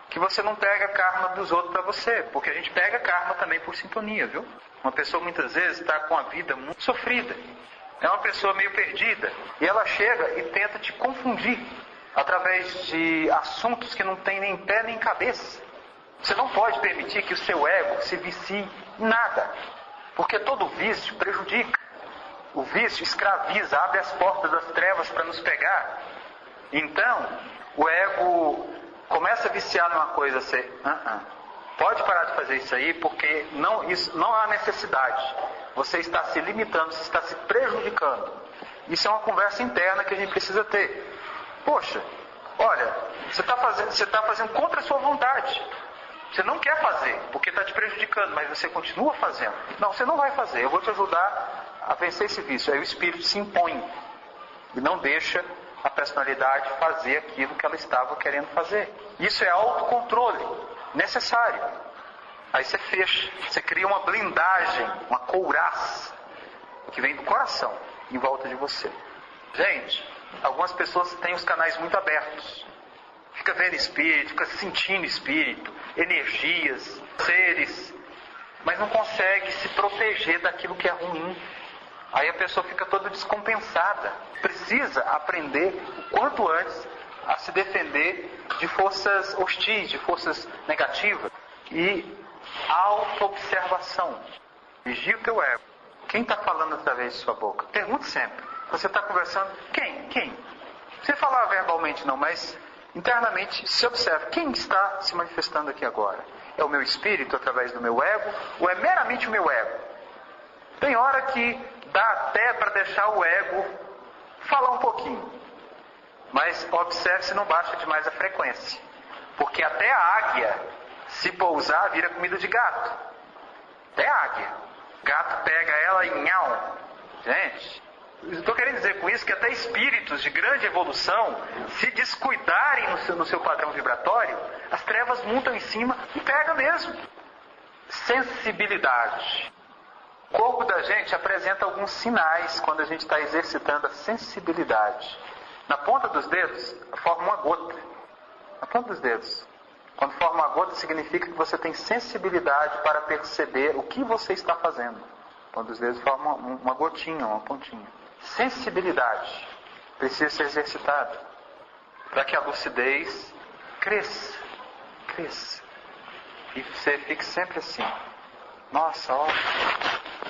que você não pega karma dos outros para você, porque a gente pega karma também por sintonia, viu? Uma pessoa muitas vezes está com a vida muito sofrida, é uma pessoa meio perdida, e ela chega e tenta te confundir através de assuntos que não tem nem pé nem cabeça. Você não pode permitir que o seu ego se vicie em nada, porque todo vício prejudica. O vício escraviza, abre as portas das trevas para nos pegar. Então, o ego começa a viciar numa coisa assim, pode parar de fazer isso aí, porque não há necessidade. Você está se limitando, você está se prejudicando. Isso é uma conversa interna que a gente precisa ter. Poxa, olha, você está fazendo contra a sua vontade. Você não quer fazer, porque está te prejudicando, mas você continua fazendo. Não, você não vai fazer, eu vou te ajudar a vencer esse vício. Aí o espírito se impõe e não deixa a personalidade fazer aquilo que ela estava querendo fazer. Isso é autocontrole necessário. Aí você fecha, você cria uma blindagem, uma couraça que vem do coração em volta de você. Gente, algumas pessoas têm os canais muito abertos. Fica vendo espírito, fica sentindo espírito, energias, seres, mas não consegue se proteger daquilo que é ruim. Aí a pessoa fica toda descompensada. Precisa aprender o quanto antes a se defender de forças hostis, de forças negativas. E autoobservação. Vigia o teu ego. Quem está falando através de sua boca? Pergunte sempre. Você está conversando? Quem? Não precisa falar verbalmente não, mas internamente se observe. Quem está se manifestando aqui agora? É o meu espírito através do meu ego? Ou é meramente o meu ego? Tem hora que dá até para deixar o ego falar um pouquinho. Mas observe se não baixa demais a frequência. Porque até a águia, se pousar, vira comida de gato. Até a águia. Gato pega ela e nhau. Gente, eu estou querendo dizer com isso que até espíritos de grande evolução, se descuidarem no seu padrão vibratório, as trevas montam em cima e pega mesmo. Sensibilidade. O corpo da gente apresenta alguns sinais quando a gente está exercitando a sensibilidade. Na ponta dos dedos, forma uma gota. Na ponta dos dedos. Quando forma uma gota, significa que você tem sensibilidade para perceber o que você está fazendo. Na ponta dos dedos forma uma gotinha, uma pontinha. Sensibilidade. Precisa ser exercitada. para que a lucidez cresça. E você fique sempre assim. Nossa, ó,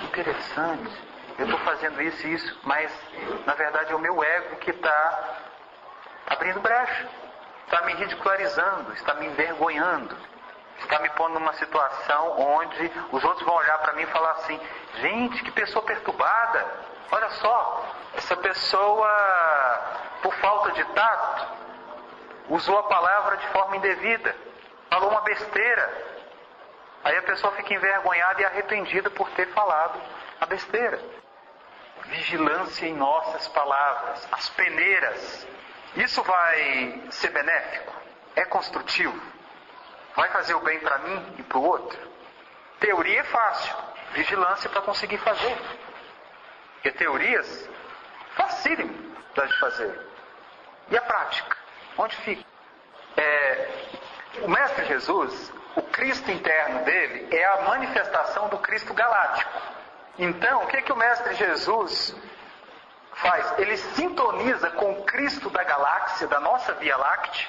interessante. Eu estou fazendo isso e isso, mas na verdade é o meu ego que está abrindo brecha. Está me ridicularizando, está me envergonhando. Está me pondo numa situação onde os outros vão olhar para mim e falar assim: gente, que pessoa perturbada. Olha só, essa pessoa, por falta de tato, usou a palavra de forma indevida. Falou uma besteira. Aí a pessoa fica envergonhada e arrependida por ter falado a besteira. Vigilância em nossas palavras, as peneiras. Isso vai ser benéfico? É construtivo? Vai fazer o bem para mim e para o outro? Teoria é fácil, vigilância para conseguir fazer. Porque teorias, facílimo de fazer. E a prática? Onde fica? O Mestre Jesus, o Cristo interno dele é a manifestação do Cristo galáctico. Então, o que o Mestre Jesus faz? Ele sintoniza com o Cristo da galáxia, da nossa Via Láctea,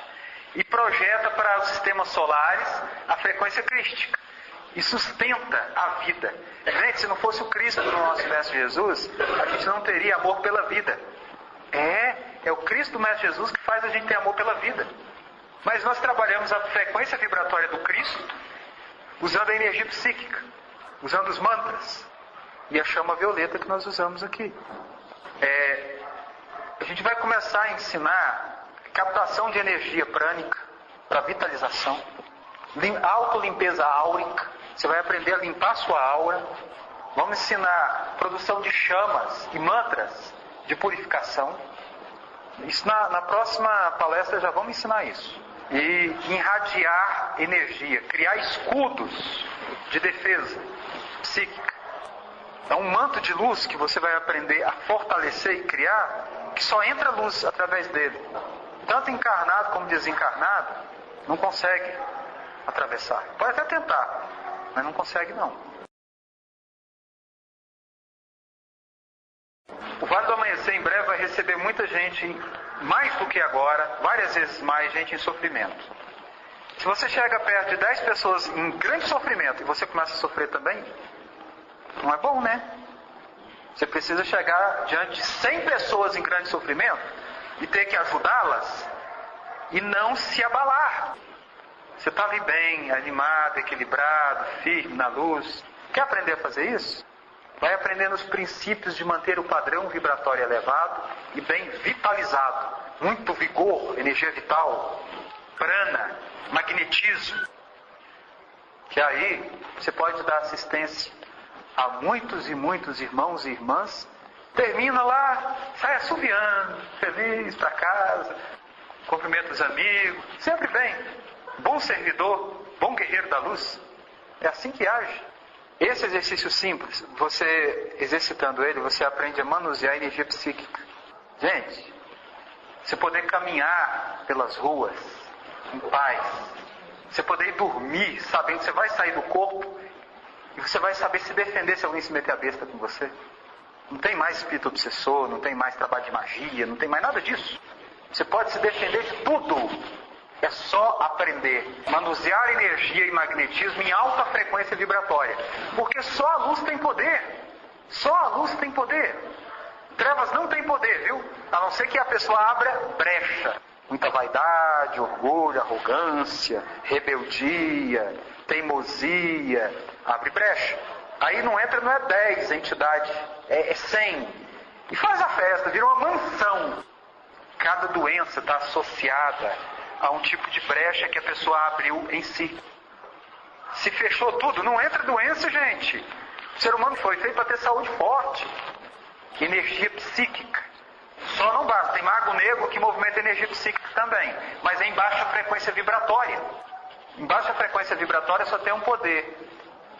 e projeta para os sistemas solares a frequência crística. E sustenta a vida. Gente, se não fosse o Cristo do nosso Mestre Jesus, a gente não teria amor pela vida. É o Cristo do Mestre Jesus que faz a gente ter amor pela vida. Mas nós trabalhamos a frequência vibratória do Cristo usando a energia psíquica, usando os mantras e a chama violeta que nós usamos aqui. A gente vai começar a ensinar captação de energia prânica para vitalização, autolimpeza áurica. Você vai aprender a limpar a sua aura. Vamos ensinar produção de chamas e mantras de purificação. Isso na próxima palestra já vamos ensinar isso. E irradiar energia, criar escudos de defesa psíquica. É um manto de luz que você vai aprender a fortalecer e criar, que só entra luz através dele. Tanto encarnado como desencarnado não consegue atravessar. Pode até tentar, mas não consegue não. O Vale do Amanhecer em breve vai receber muita gente, mais do que agora, várias vezes mais gente em sofrimento. Se você chega perto de 10 pessoas em grande sofrimento e você começa a sofrer também, não é bom, né? Você precisa chegar diante de 100 pessoas em grande sofrimento e ter que ajudá-las e não se abalar. Você está ali bem, animado, equilibrado, firme na luz. Quer aprender a fazer isso? Vai aprendendo os princípios de manter o padrão vibratório elevado e bem vitalizado. Muito vigor, energia vital, prana, magnetismo. Que aí você pode dar assistência a muitos e muitos irmãos e irmãs. Termina lá, sai assoviando, feliz para casa, cumprimenta os amigos, sempre bem. Bom servidor, bom guerreiro da luz. É assim que age. Esse exercício simples, você exercitando ele, você aprende a manusear a energia psíquica. Gente, você poder caminhar pelas ruas em paz, você poder dormir sabendo que você vai sair do corpo e você vai saber se defender se alguém se meter a besta com você. Não tem mais espírito obsessor, não tem mais trabalho de magia, não tem mais nada disso. Você pode se defender de tudo. É só aprender a manusear energia e magnetismo em alta frequência vibratória. Porque só a luz tem poder. Só a luz tem poder. Trevas não tem poder, viu? A não ser que a pessoa abra brecha. Muita vaidade, orgulho, arrogância, rebeldia, teimosia. Abre brecha. Aí não entra, não é 10 a entidade, é 100. E faz a festa, vira uma mansão. Cada doença está associada a um tipo de brecha que a pessoa abriu em si. Se fechou tudo, não entra doença, gente. O ser humano foi feito para ter saúde forte. Energia psíquica. Só não basta. Tem mago negro que movimenta energia psíquica também. Mas é em baixa frequência vibratória. Em baixa frequência vibratória só tem um poder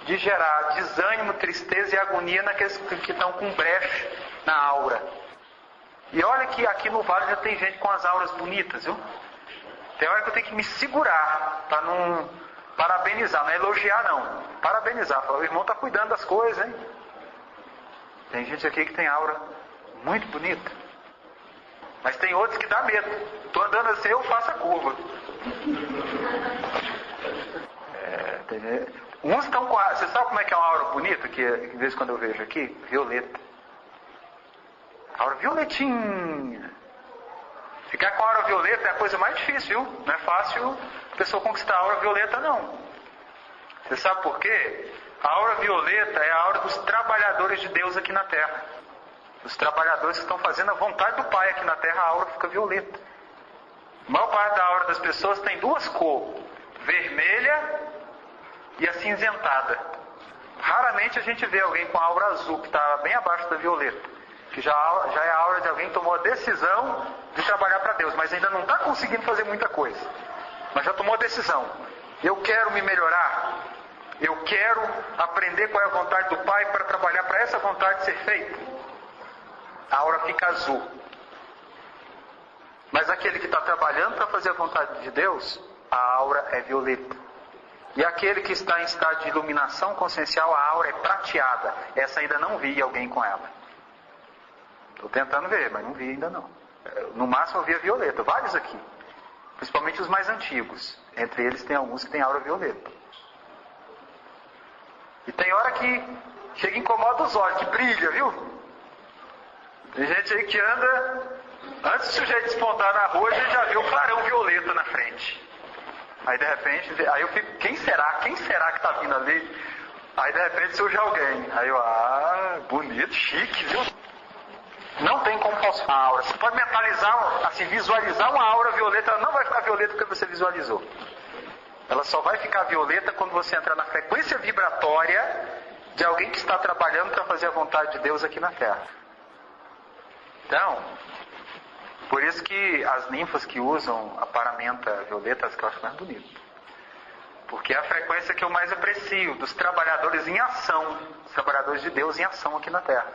de gerar desânimo, tristeza e agonia naqueles que estão com brecha na aura. E olha que aqui no Vale já tem gente com as auras bonitas, viu? Tem hora que eu tenho que me segurar para não parabenizar, não é elogiar não. Parabenizar, falar, o irmão está cuidando das coisas, hein? Tem gente aqui que tem aura muito bonita. Mas tem outros que dá medo. Estou andando assim, eu faço a curva. Uns estão com a... Você sabe como é que é uma aura bonita, que de vez em quando eu vejo aqui? Violeta. Aura violetinha. Ficar com a aura violeta é a coisa mais difícil, viu? Não é fácil a pessoa conquistar a aura violeta, não. Você sabe por quê? A aura violeta é a aura dos trabalhadores de Deus aqui na Terra. Os trabalhadores que estão fazendo a vontade do Pai aqui na Terra, a aura fica violeta. A maior parte da aura das pessoas tem duas cores. Vermelha e acinzentada. Raramente a gente vê alguém com a aura azul, que está bem abaixo da violeta. Que já é a aura de alguém que tomou a decisão de trabalhar para Deus, mas ainda não está conseguindo fazer muita coisa. Mas já tomou a decisão. Eu quero me melhorar. Eu quero aprender qual é a vontade do Pai para trabalhar para essa vontade ser feita. A aura fica azul. Mas aquele que está trabalhando para fazer a vontade de Deus, a aura é violeta. E aquele que está em estado de iluminação consciencial, a aura é prateada. Essa ainda não vi alguém com ela. Estou tentando ver, mas não vi ainda não. No máximo eu vi a violeta, vários aqui. Principalmente os mais antigos. Entre eles tem alguns que têm aura violeta. E tem hora que chega e incomoda os olhos, que brilha, viu? Tem gente aí que anda, antes do sujeito despontar na rua, a gente já viu um clarão violeta na frente. Aí de repente, aí eu fico, quem será que está vindo ali? Aí de repente surge alguém. Aí eu, bonito, chique, viu? Não tem como falsificar a aura. Você pode mentalizar, assim, visualizar uma aura violeta, ela não vai ficar violeta porque você visualizou. Ela só vai ficar violeta quando você entrar na frequência vibratória de alguém que está trabalhando para fazer a vontade de Deus aqui na Terra. Então, por isso que as ninfas que usam a paramenta violeta, as que eu acho mais bonito. Porque é a frequência que eu mais aprecio, dos trabalhadores em ação, os trabalhadores de Deus em ação aqui na Terra.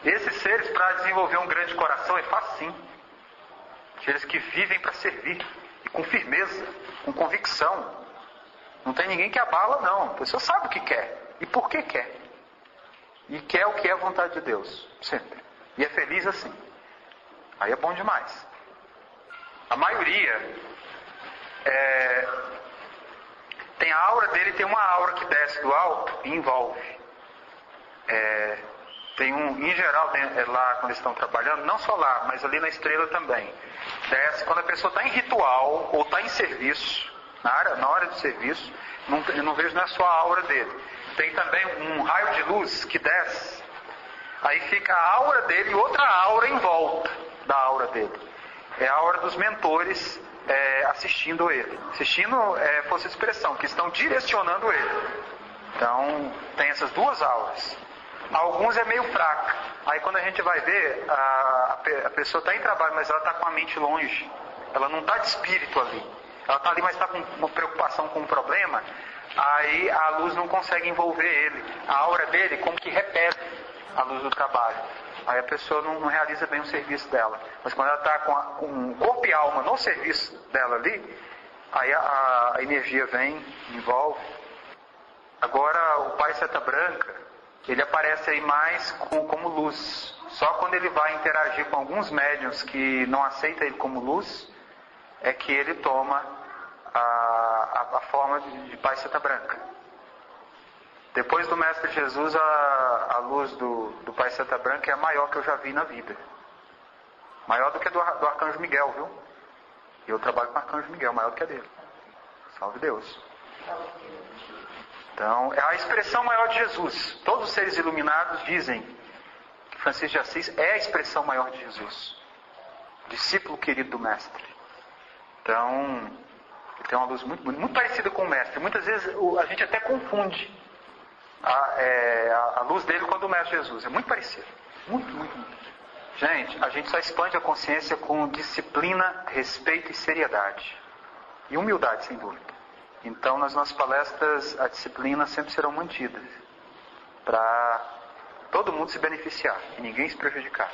Esses seres, para desenvolver um grande coração, é facinho. Aqueles que vivem para servir, e com firmeza, com convicção. Não tem ninguém que abala, não. A pessoa sabe o que quer, e por que quer. E quer o que é a vontade de Deus, sempre. E é feliz assim. Aí é bom demais. A maioria tem a aura dele, tem uma aura que desce do alto e envolve. Tem em geral, lá quando eles estão trabalhando, não só lá, mas ali na estrela também. Desce quando a pessoa está em ritual ou está em serviço, na hora de serviço, eu não vejo na sua aura dele. Tem também um raio de luz que desce, aí fica a aura dele e outra aura em volta da aura dele. É a aura dos mentores assistindo ele. Assistindo, fosse a expressão, que estão direcionando ele. Então, tem essas duas auras. Alguns é meio fraca. Aí quando a gente vai ver, a pessoa está em trabalho, mas ela está com a mente longe. Ela não está de espírito ali. Ela está ali, mas está com uma preocupação com um problema. Aí a luz não consegue envolver ele. A aura dele como que repele a luz do trabalho. Aí a pessoa não realiza bem o serviço dela. Mas quando ela está com corpo e alma no serviço dela ali, aí a energia vem, envolve. Agora o Pai Seta Branca, ele aparece aí mais como luz. Só quando ele vai interagir com alguns médiuns que não aceitam ele como luz, é que ele toma a forma de Pai Seta Branca. Depois do Mestre Jesus, a luz do Pai Seta Branca é a maior que eu já vi na vida. Maior do que a do Arcanjo Miguel, viu? E eu trabalho com o Arcanjo Miguel, maior do que a dele. Salve Deus. Então, é a expressão maior de Jesus. Todos os seres iluminados dizem que Francisco de Assis é a expressão maior de Jesus. Discípulo querido do Mestre. Então, ele tem uma luz muito parecida com o Mestre. Muitas vezes a gente até confunde a luz dele com a do Mestre Jesus. É muito parecido. Muito. Gente, a gente só expande a consciência com disciplina, respeito e seriedade. E humildade, sem dúvida. Então, nas nossas palestras, a disciplina sempre serão mantidas. Para todo mundo se beneficiar e ninguém se prejudicar.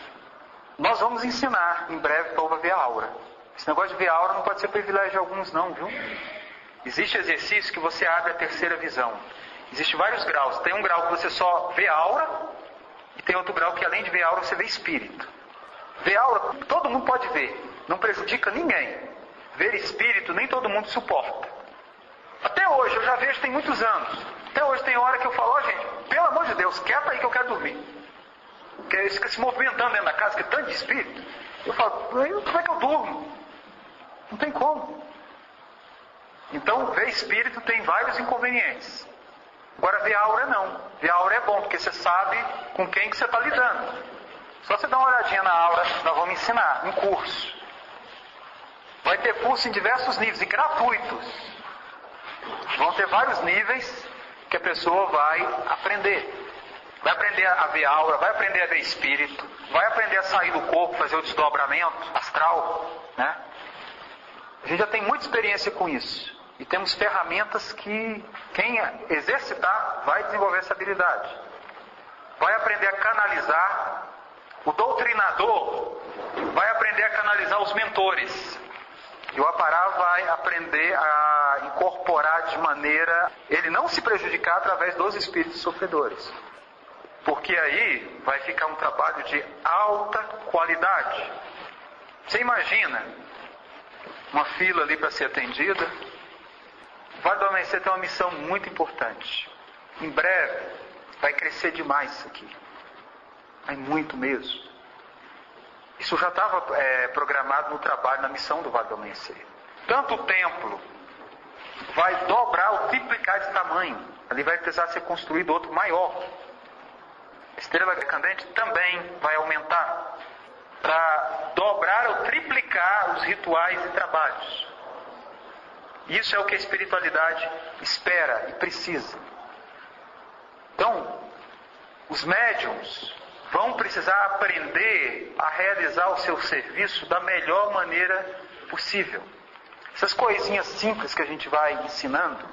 Nós vamos ensinar em breve para o povo a ver a aura. Esse negócio de ver a aura não pode ser privilégio de alguns não, viu? Existe exercício que você abre a terceira visão. Existem vários graus. Tem um grau que você só vê a aura, e tem outro grau que além de ver aura, você vê espírito. Ver aura, todo mundo pode ver, não prejudica ninguém. Ver espírito, nem todo mundo suporta. Até hoje, eu já vejo tem muitos anos. Até hoje tem hora que eu falo, ó gente, pelo amor de Deus, quieta aí que eu quero dormir. Porque eles ficam se movimentando dentro da casa, que é tanto de espírito. Eu falo, como é que eu durmo? Não tem como. Então, ver espírito tem vários inconvenientes. Agora, ver aura não. Ver aura é bom, porque você sabe com quem que você está lidando. Só você dar uma olhadinha na aura, nós vamos ensinar, um curso. Vai ter curso em diversos níveis, e gratuitos. Vão ter vários níveis que a pessoa vai aprender. Vai aprender a ver aura, vai aprender a ver espírito, vai aprender a sair do corpo, fazer o desdobramento astral, né? A gente já tem muita experiência com isso. E temos ferramentas que quem exercitar vai desenvolver essa habilidade. Vai aprender a canalizar. O doutrinador vai aprender a canalizar os mentores. E o Apará vai aprender a incorporar de maneira ele não se prejudicar através dos espíritos sofredores. Porque aí vai ficar um trabalho de alta qualidade. Você imagina uma fila ali para ser atendida? O Vale do Amanhecer tem uma missão muito importante. Em breve vai crescer demais isso aqui. Vai muito mesmo. Isso já estava programado no trabalho, na missão do Vale do Amanhecer. Tanto o templo vai dobrar ou triplicar de tamanho. Ali vai precisar ser construído outro maior. A estrela candente também vai aumentar para dobrar ou triplicar os rituais e trabalhos. Isso é o que a espiritualidade espera e precisa. Então, os médiuns vão precisar aprender a realizar o seu serviço da melhor maneira possível. Essas coisinhas simples que a gente vai ensinando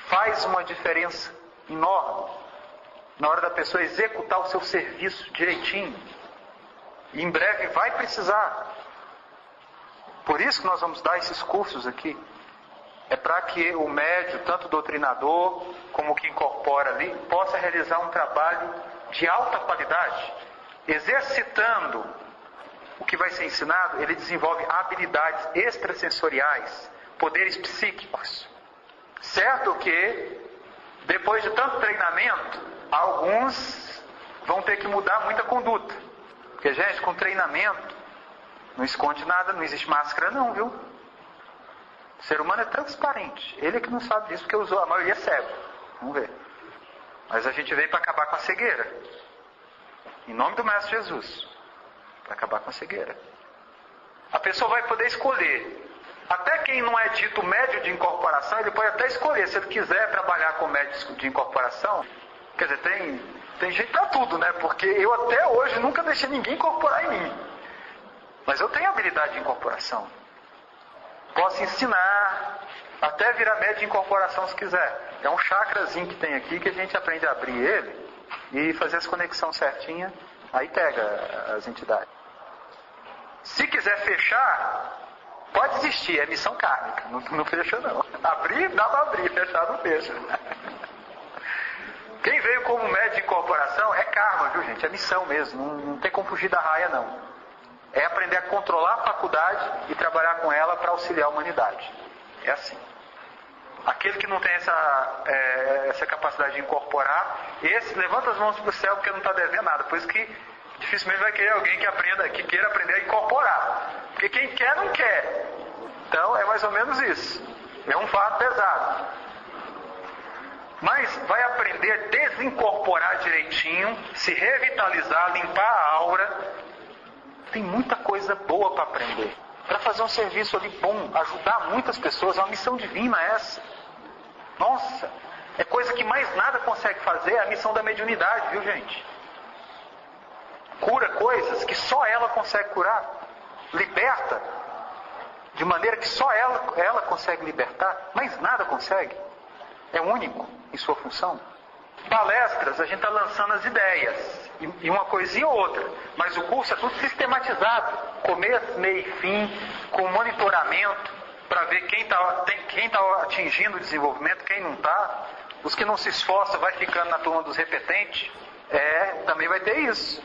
faz uma diferença enorme na hora da pessoa executar o seu serviço direitinho. E em breve vai precisar. Por isso que nós vamos dar esses cursos aqui. É para que o médium, tanto o doutrinador como o que incorpora ali, possa realizar um trabalho de alta qualidade. Exercitando o que vai ser ensinado, ele desenvolve habilidades extrasensoriais, poderes psíquicos. Certo que, depois de tanto treinamento, alguns vão ter que mudar muita conduta. Porque, gente, com treinamento, não esconde nada, não existe máscara não, viu? O ser humano é transparente. Ele é que não sabe disso, porque a maioria é cego. Vamos ver. Mas a gente veio para acabar com a cegueira. Em nome do Mestre Jesus. Para acabar com a cegueira. A pessoa vai poder escolher. Até quem não é dito médio de incorporação, ele pode até escolher. Se ele quiser trabalhar com médio de incorporação, quer dizer, tem gente para tudo, né? Porque eu até hoje nunca deixei ninguém incorporar em mim. Mas eu tenho habilidade de incorporação. Posso ensinar, até virar médio de incorporação se quiser. É um chakrazinho que tem aqui que a gente aprende a abrir ele e fazer as conexões certinhas, aí pega as entidades. Se quiser fechar, pode desistir, é missão kármica, não fecha não. Abrir, dá para abrir, fechar não fecha. Quem veio como médio de incorporação é karma, viu gente? É missão mesmo, não tem como fugir da raia não. É aprender a controlar a faculdade e trabalhar com ela para auxiliar a humanidade. É assim. Aquele que não tem essa capacidade de incorporar, esse levanta as mãos para o céu porque não está devendo nada. Por isso que dificilmente vai querer alguém que queira aprender a incorporar. Porque quem quer, não quer. Então é mais ou menos isso. É um fardo pesado. Mas vai aprender a desincorporar direitinho, se revitalizar, limpar a aura. Tem muita coisa boa para aprender. Para fazer um serviço ali bom, ajudar muitas pessoas, é uma missão divina essa. Nossa, é coisa que mais nada consegue fazer, é a missão da mediunidade, viu gente? Cura coisas que só ela consegue curar. Liberta de maneira que só ela consegue libertar, mas nada consegue. É único em sua função. Palestras, a gente está lançando as ideias, e uma coisinha ou outra, mas o curso é tudo sistematizado, começo, meio e fim, com monitoramento, para ver quem está atingindo o desenvolvimento, quem não está. Os que não se esforçam vai ficando na turma dos repetentes, também vai ter isso.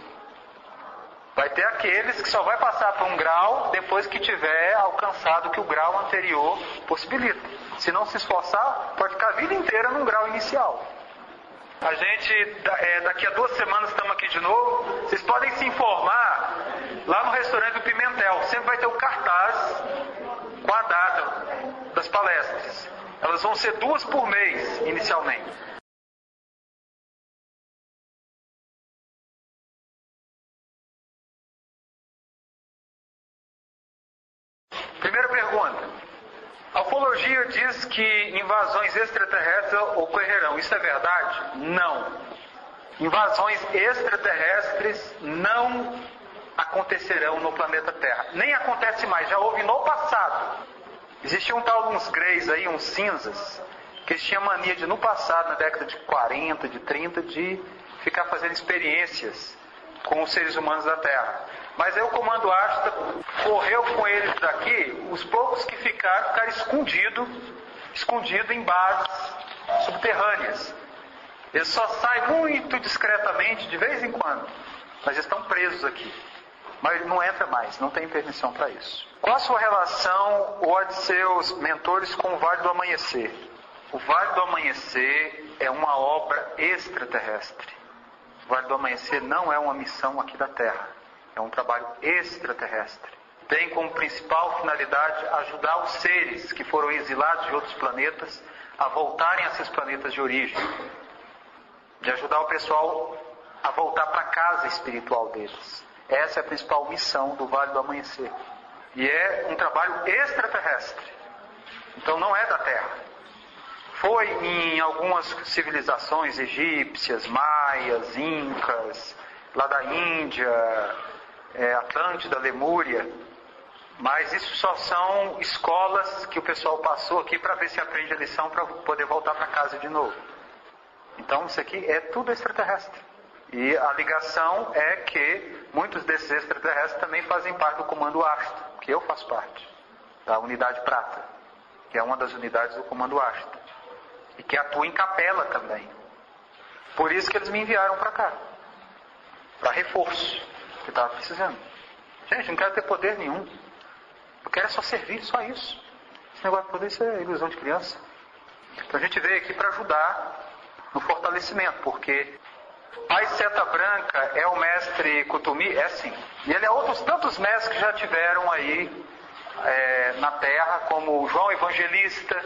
Vai ter aqueles que só vai passar por um grau depois que tiver alcançado o que o grau anterior possibilita. Se não se esforçar, pode ficar a vida inteira num grau inicial. A gente, daqui a 2 semanas estamos aqui de novo. Vocês podem se informar lá no restaurante do Pimentel. Sempre vai ter o cartaz com a data das palestras. Elas vão ser 2 por mês, inicialmente. Primeira pergunta. A ufologia diz que invasões extraterrestres ocorrerão. Isso é verdade? Não. Invasões extraterrestres não acontecerão no planeta Terra. Nem acontece mais, já houve no passado. Existia um tal de uns greys aí, uns cinzas, que eles tinham mania de, no passado, na década de 40, de 30, de ficar fazendo experiências com os seres humanos da Terra. Mas aí o comando Ashta correu com eles daqui, os poucos que ficaram escondido em bases subterrâneas. Eles só saem muito discretamente, de vez em quando, mas estão presos aqui. Mas não entra mais, não tem permissão para isso. Qual a sua relação ou a de seus mentores com o Vale do Amanhecer? O Vale do Amanhecer é uma obra extraterrestre. O Vale do Amanhecer não é uma missão aqui da Terra. É um trabalho extraterrestre. Tem como principal finalidade ajudar os seres que foram exilados de outros planetas a voltarem a seus planetas de origem. De ajudar o pessoal a voltar para a casa espiritual deles. Essa é a principal missão do Vale do Amanhecer. E é um trabalho extraterrestre. Então não é da Terra. Foi em algumas civilizações egípcias, maias, incas, lá da Índia, Atlântida, Lemúria, mas isso só são escolas que o pessoal passou aqui para ver se aprende a lição para poder voltar para casa de novo. Então isso aqui é tudo extraterrestre. E a ligação é que muitos desses extraterrestres também fazem parte do comando Ashta, que eu faço parte, da unidade Prata, que é uma das unidades do comando Ashta, e que atua em capela também. Por isso que eles me enviaram para cá, para reforço, que estava precisando. Gente, não quero ter poder nenhum. Eu quero só servir, só isso. Esse negócio de poder, isso é ilusão de criança. Então a gente veio aqui para ajudar no fortalecimento, porque Pai Seta Branca é o mestre Kutumi, é sim. E ele é outros tantos mestres que já tiveram aí na Terra, como João Evangelista,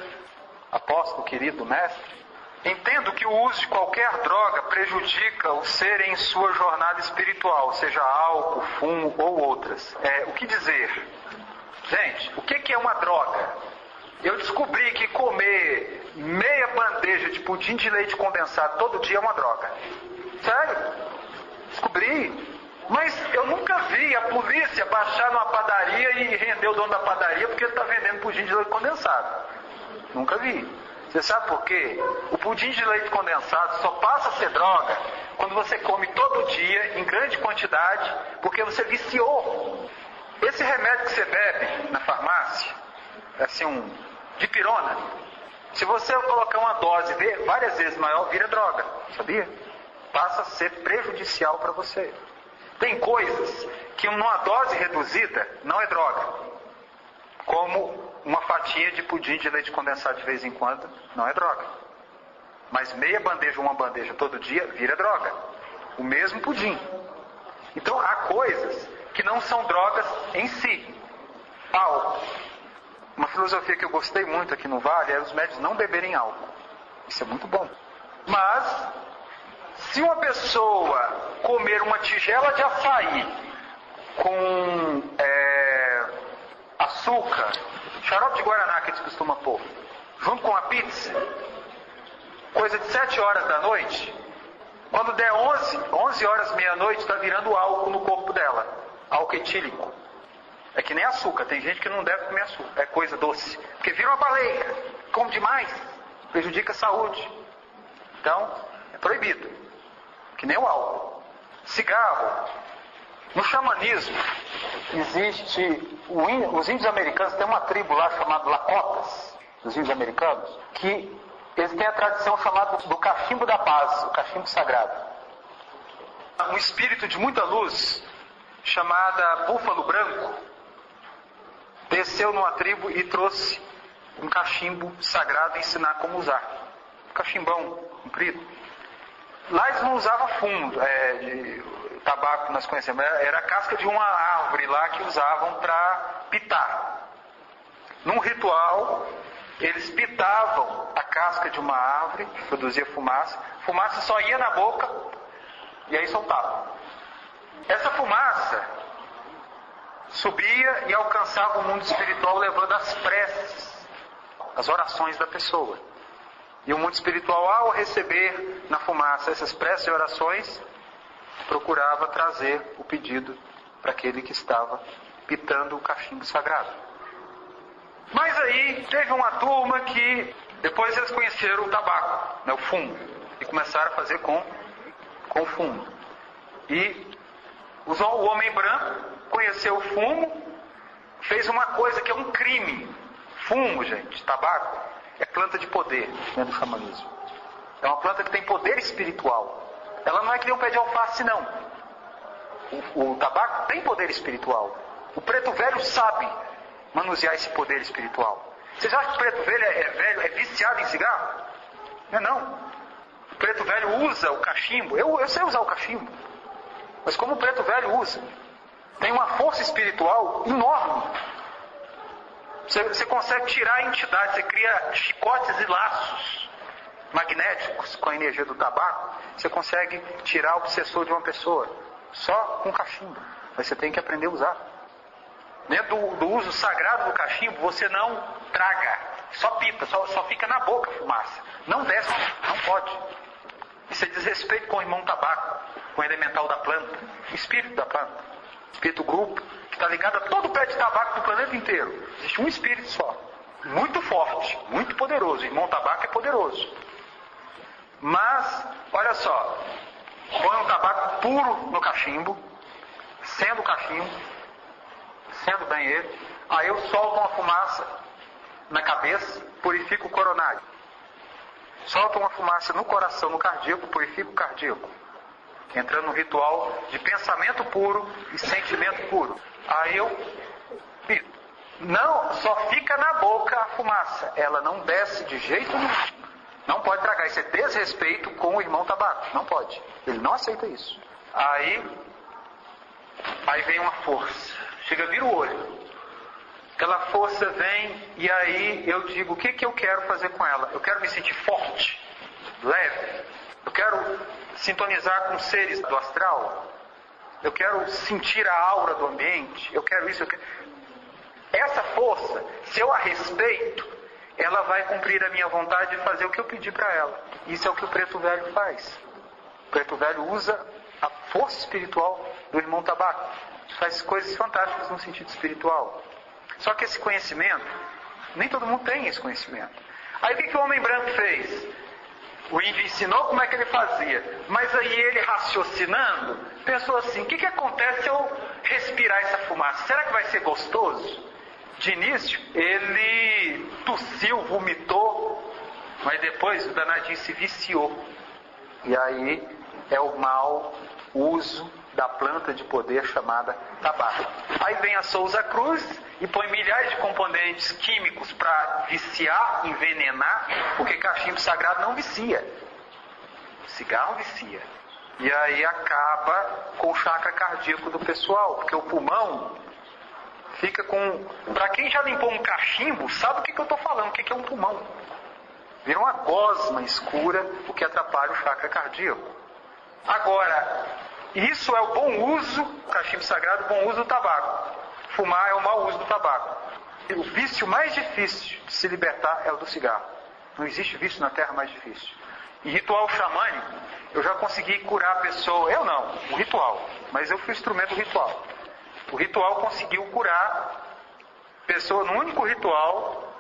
apóstolo querido mestre. Entendo que o uso de qualquer droga prejudica o ser em sua jornada espiritual, seja álcool, fumo ou outras. O que dizer? Gente, o que é uma droga? Eu descobri que comer meia bandeja de pudim de leite condensado todo dia é uma droga. Sério? Descobri. Mas eu nunca vi a polícia baixar numa padaria e render o dono da padaria porque ele está vendendo pudim de leite condensado. Nunca vi. Você sabe por quê? O pudim de leite condensado só passa a ser droga quando você come todo dia, em grande quantidade, porque você viciou. Esse remédio que você bebe na farmácia, assim, dipirona, se você colocar uma dose várias vezes maior, vira droga, sabia? Passa a ser prejudicial para você. Tem coisas que numa dose reduzida não é droga, como uma fatia de pudim de leite condensado de vez em quando não é droga. Mas meia bandeja ou uma bandeja todo dia vira droga. O mesmo pudim. Então há coisas que não são drogas em si. Álcool. Uma filosofia que eu gostei muito aqui no Vale é os médicos não beberem álcool. Isso é muito bom. Mas se uma pessoa comer uma tigela de açaí com açúcar, xarope de guaraná que eles costumam pôr, junto com a pizza, coisa de 7 horas da noite, quando der 11 horas, meia-noite, está virando álcool no corpo dela, álcool etílico. É que nem açúcar, tem gente que não deve comer açúcar, é coisa doce, porque vira uma baleia, come demais, prejudica a saúde. Então, é proibido, que nem o álcool. Cigarro. No xamanismo, existe... Os índios americanos, tem uma tribo lá chamada Lakotas, os índios americanos, que eles têm a tradição chamada do cachimbo da paz, o cachimbo sagrado. um espírito de muita luz, chamada Búfalo Branco, desceu numa tribo e trouxe um cachimbo sagrado e ensinar como usar. Um cachimbão comprido. Lá eles não usavam fumo, de tabaco que nós conhecemos, era a casca de uma árvore lá que usavam para pitar. Num ritual, eles pitavam a casca de uma árvore, produzia fumaça. Fumaça só ia na boca e aí soltava. Essa fumaça subia e alcançava o mundo espiritual, levando as preces, as orações da pessoa. E o mundo espiritual, ao receber na fumaça essas preces e orações, procurava trazer o pedido para aquele que estava pitando o cachimbo sagrado. Mas aí teve uma turma que depois eles conheceram o tabaco, né, o fumo, e começaram a fazer com o fumo. E o homem branco conheceu o fumo, fez uma coisa que é um crime. Fumo, gente, tabaco, é planta de poder, né, do xamanismo. É uma planta que tem poder espiritual. Ela não é que nem um pé de alface, não. O tabaco tem poder espiritual. O preto velho sabe manusear esse poder espiritual. Vocês acham que o preto velho é viciado em cigarro? Não é não. O preto velho usa o cachimbo. Eu sei usar o cachimbo. Mas como o preto velho usa, tem uma força espiritual enorme. Você consegue tirar a entidade, você cria chicotes e laços magnéticos com a energia do tabaco. Você consegue tirar o obsessor de uma pessoa só com cachimbo. Mas você tem que aprender a usar. Dentro do uso sagrado do cachimbo, você não traga, só pita, só fica na boca a fumaça. Não desce, não pode. Isso é desrespeito com o irmão tabaco, com o elemental da planta, o espírito da planta, o espírito grupo, que está ligado a todo o pé de tabaco do planeta inteiro. Existe um espírito só, muito forte, muito poderoso. O irmão tabaco é poderoso. Mas, olha só, põe um tabaco puro no cachimbo, sendo o cachimbo, sendo bem ele, aí eu solto uma fumaça na cabeça, purifico o coronário. Solto uma fumaça no coração, no cardíaco, purifico o cardíaco. Entrando no ritual de pensamento puro e sentimento puro. Aí eu pito. Não, só fica na boca a fumaça. Ela não desce de jeito nenhum. Não pode tragar. Isso é desrespeito com o irmão tabaco. Não pode. Ele não aceita isso. Aí vem uma força. Chega, vira o olho. Aquela força vem e aí eu digo, o que eu quero fazer com ela? Eu quero me sentir forte, leve. Eu quero sintonizar com seres do astral. Eu quero sentir a aura do ambiente. Eu quero isso. Essa força, se eu a respeito, ela vai cumprir a minha vontade de fazer o que eu pedi para ela. Isso é o que o preto velho faz. O preto velho usa a força espiritual do irmão tabaco. Faz coisas fantásticas no sentido espiritual. Só que esse conhecimento, nem todo mundo tem esse conhecimento. Aí o que o homem branco fez? O índio ensinou como é que ele fazia. Mas aí ele, raciocinando, pensou assim, o que acontece se eu respirar essa fumaça? Será que vai ser gostoso? De início, ele tossiu, vomitou, mas depois o danadinho se viciou. E aí é o mau uso da planta de poder chamada tabaco. Aí vem a Souza Cruz e põe milhares de componentes químicos para viciar, envenenar, porque cachimbo sagrado não vicia. Cigarro vicia. E aí acaba com o chakra cardíaco do pessoal, porque o pulmão fica com... Para quem já limpou um cachimbo, sabe o que eu estou falando, o que é um pulmão. Vira uma gosma escura, o que atrapalha o chakra cardíaco. Agora, isso é o bom uso, o cachimbo sagrado, o bom uso do tabaco. Fumar é o mau uso do tabaco. O vício mais difícil de se libertar é o do cigarro. Não existe vício na Terra mais difícil. Em ritual xamânico, eu já consegui curar a pessoa. Eu não, o ritual. Mas eu fui instrumento do ritual. O ritual conseguiu curar a pessoa no único ritual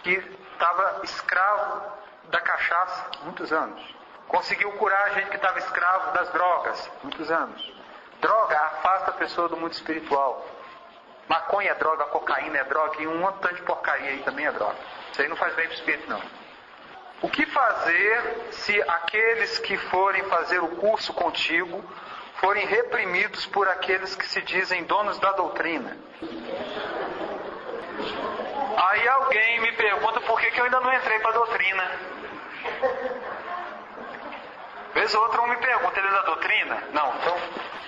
que estava escravo da cachaça muitos anos. Conseguiu curar a gente que estava escravo das drogas muitos anos. Droga afasta a pessoa do mundo espiritual. Maconha é droga, cocaína é droga, e um montão de porcaria aí também é droga. Isso aí não faz bem para o espírito, não. O que fazer se aqueles que forem fazer o curso contigo forem reprimidos por aqueles que se dizem donos da doutrina. Aí alguém me pergunta por que eu ainda não entrei para a doutrina. Vez ou outra um me pergunta, ele é da doutrina? Não, então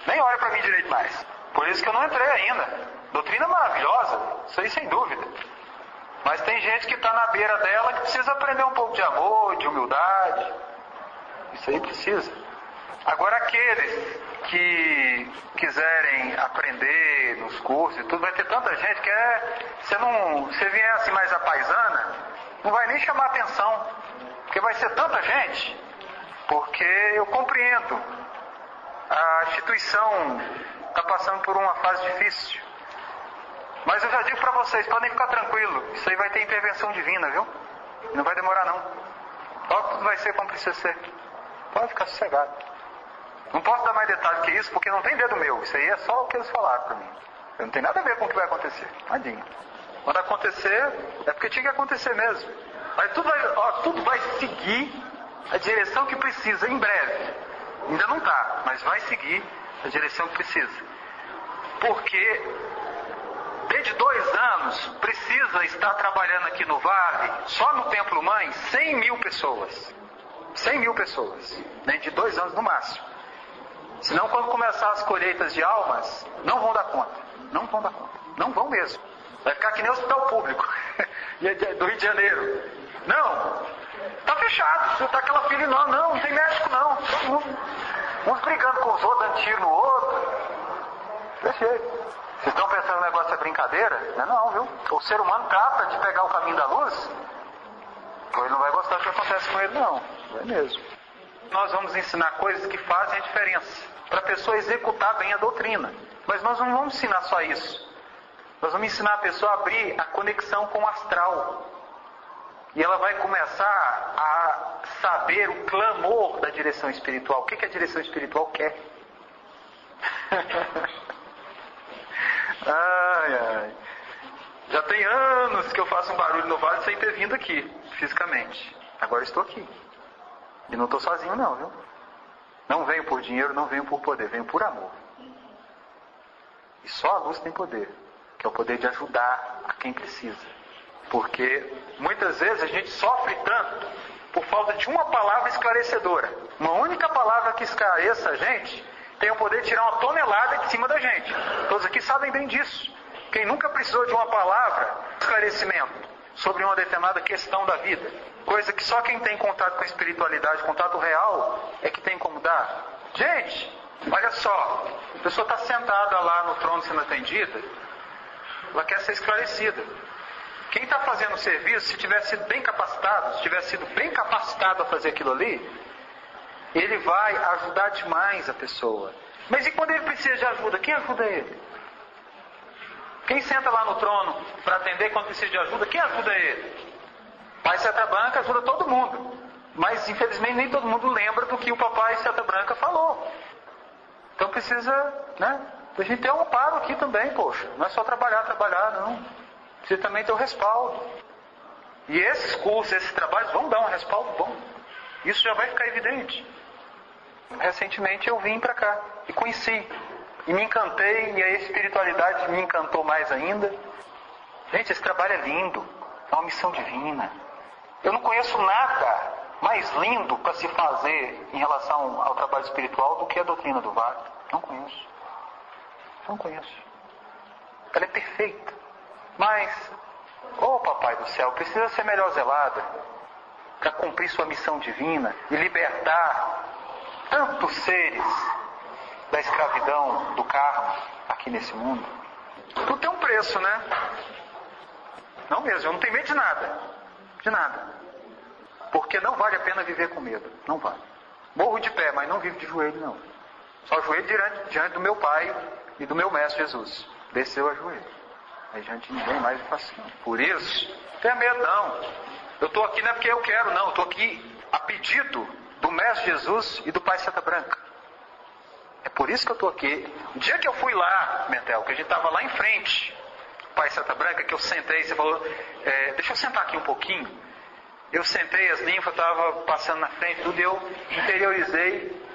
nem olha para mim direito mais. Por isso que eu não entrei ainda. Doutrina maravilhosa, isso aí sem dúvida. Mas tem gente que está na beira dela que precisa aprender um pouco de amor, de humildade. Isso aí precisa. Agora aqueles que quiserem aprender nos cursos e tudo, vai ter tanta gente que você vier assim mais a paisana, não vai nem chamar atenção, porque vai ser tanta gente, porque eu compreendo, a instituição está passando por uma fase difícil, mas eu já digo para vocês, podem ficar tranquilos, isso aí vai ter intervenção divina, viu? Não vai demorar não, logo tudo vai ser como precisa ser, pode ficar sossegado. Não posso dar mais detalhes que isso, porque não tem dedo meu. Isso aí é só o que eles falaram para mim. Não tem nada a ver com o que vai acontecer. Tadinho. Quando acontecer, é porque tinha que acontecer mesmo. Mas tudo vai seguir a direção que precisa, em breve. Ainda não está, mas vai seguir a direção que precisa. Porque, desde 2 anos, precisa estar trabalhando aqui no Vale, só no Templo Mãe, 100 mil pessoas. 100 mil pessoas. Dentro de 2 anos no máximo. Senão, quando começar as colheitas de almas, não vão dar conta. Não vão dar conta. Não vão mesmo. Vai ficar que nem o hospital público do Rio de Janeiro. Não. Está fechado. Você está aquela fila não tem médico não. Todo mundo. Uns brigando com os outros, dando tiro no outro. Fechei. Vocês estão pensando que o negócio é brincadeira? Não, viu? O ser humano trata de pegar o caminho da luz, ele não vai gostar do que acontece com ele, não. Não é mesmo. Nós vamos ensinar coisas que fazem a diferença, para a pessoa executar bem a doutrina. Mas nós não vamos ensinar só isso. Nós vamos ensinar a pessoa a abrir a conexão com o astral. E ela vai começar a saber o clamor da direção espiritual. O que a direção espiritual quer? Ai. Já tem anos que eu faço um barulho no Vale sem ter vindo aqui, fisicamente. Agora estou aqui. E não estou sozinho não, viu? Não venho por dinheiro, não venho por poder, venho por amor. E só a luz tem poder, que é o poder de ajudar a quem precisa. Porque muitas vezes a gente sofre tanto por falta de uma palavra esclarecedora. Uma única palavra que esclareça a gente tem o poder de tirar uma tonelada de cima da gente. Todos aqui sabem bem disso. Quem nunca precisou de uma palavra de esclarecimento sobre uma determinada questão da vida, coisa que só quem tem contato com a espiritualidade, contato real, é que tem como dar. Gente, olha só, a pessoa está sentada lá no trono sendo atendida, ela quer ser esclarecida. Quem está fazendo o serviço, se tiver sido bem capacitado a fazer aquilo ali, ele vai ajudar demais a pessoa. Mas e quando ele precisa de ajuda, quem ajuda ele? Quem senta lá no trono para atender quando precisa de ajuda, quem ajuda ele? Pai Seta Branca ajuda todo mundo. Mas infelizmente nem todo mundo lembra do que o papai Seta Branca falou. Então precisa, a gente ter um amparo aqui também, poxa. Não é só trabalhar, não. Precisa também ter o respaldo. E esses cursos, esses trabalhos vão dar um respaldo bom. Isso já vai ficar evidente. Recentemente eu vim para cá e conheci. E me encantei, e a espiritualidade me encantou mais ainda. Gente, esse trabalho é lindo. É uma missão divina. Eu não conheço nada mais lindo para se fazer em relação ao trabalho espiritual do que a doutrina do Vale. Não conheço. Ela é perfeita. Mas, Papai do Céu, precisa ser melhor zelada para cumprir sua missão divina e libertar tantos seres da escravidão, do karma, aqui nesse mundo. Tudo tem um preço, né? Não mesmo, eu não tenho medo de nada. De nada. Porque não vale a pena viver com medo. Não vale. Morro de pé, mas não vivo de joelho, não. Só ajoelho diante do meu Pai e do meu Mestre Jesus. Desceu a joelho. Aí diante de ninguém mais eu faço não. Por isso, não tenha medo não. Eu estou aqui não é porque eu quero, não. Eu estou aqui a pedido do Mestre Jesus e do Pai Seta Branca. É por isso que eu estou aqui. O dia que eu fui lá, Metel, que a gente estava lá em frente, Pai Seta Branca, que eu sentei, você falou, deixa eu sentar aqui um pouquinho. Eu sentei, as ninfas estavam passando na frente, tudo, e eu interiorizei.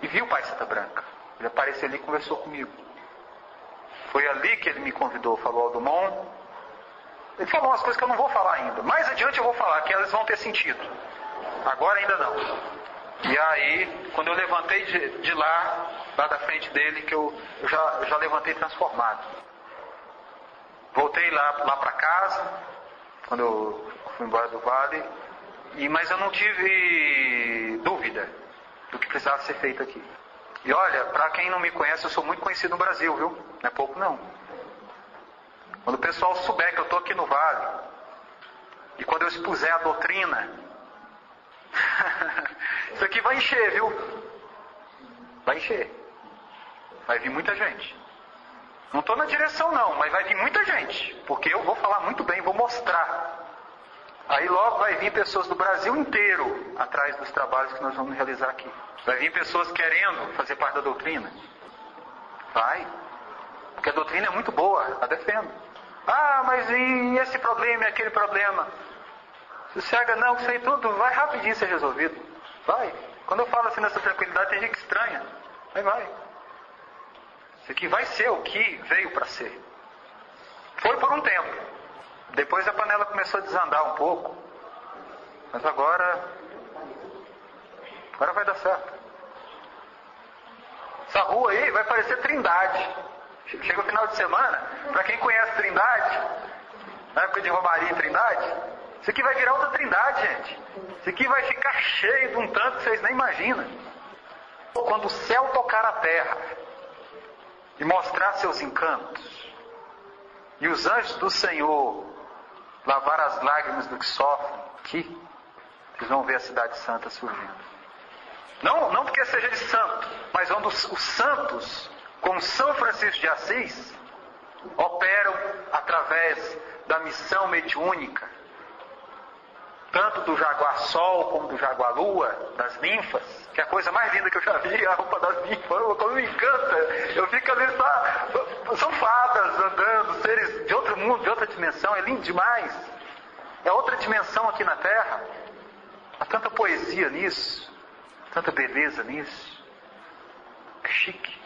e vi o pai Santa Branca. Ele apareceu ali e conversou comigo. Foi ali que ele me convidou, falou ao Dumont. Ele falou umas coisas que eu não vou falar ainda. Mais adiante eu vou falar, que elas vão ter sentido. Agora ainda não. E aí, quando eu levantei de lá da frente dele, que eu já levantei transformado. Voltei lá para casa, quando eu fui embora do vale, mas eu não tive dúvida do que precisava ser feito aqui. E olha, para quem não me conhece, eu sou muito conhecido no Brasil, viu? Não é pouco não. Quando o pessoal souber que eu estou aqui no vale, e quando eu expuser a doutrina, isso aqui vai encher, viu? Vai encher. Vai vir muita gente. Não estou na direção não, mas vai vir muita gente. Porque eu vou falar muito bem, vou mostrar. Aí logo vai vir pessoas do Brasil inteiro atrás dos trabalhos que nós vamos realizar aqui. Vai vir pessoas querendo fazer parte da doutrina. Vai. Porque a doutrina é muito boa, a defendo. Ah, mas e esse problema e aquele problema? Sossega não, que isso aí tudo vai rapidinho ser resolvido. Vai. Quando eu falo assim nessa tranquilidade, tem gente que estranha. Mas vai. Isso aqui vai ser o que veio para ser. Foi por um tempo. Depois a panela começou a desandar um pouco. Mas agora vai dar certo. Essa rua aí vai parecer Trindade. Chega o final de semana, para quem conhece Trindade, na época de Romaria em Trindade, isso aqui vai virar outra Trindade, gente. Isso aqui vai ficar cheio de um tanto que vocês nem imaginam. Quando o céu tocar a terra e mostrar seus encantos, e os anjos do Senhor lavar as lágrimas do que sofrem, aqui, vocês vão ver a cidade santa surgindo. Não porque seja de santo, mas onde os santos, como São Francisco de Assis, operam através da missão mediúnica, tanto do Jaguar Sol como do Jaguar Lua, das ninfas, que é a coisa mais linda que eu já vi, a roupa das ninfas, como me encanta. Eu fico ali são fadas andando, seres de outro mundo, de outra dimensão, é lindo demais. É outra dimensão aqui na Terra. Há tanta poesia nisso, tanta beleza nisso. É chique.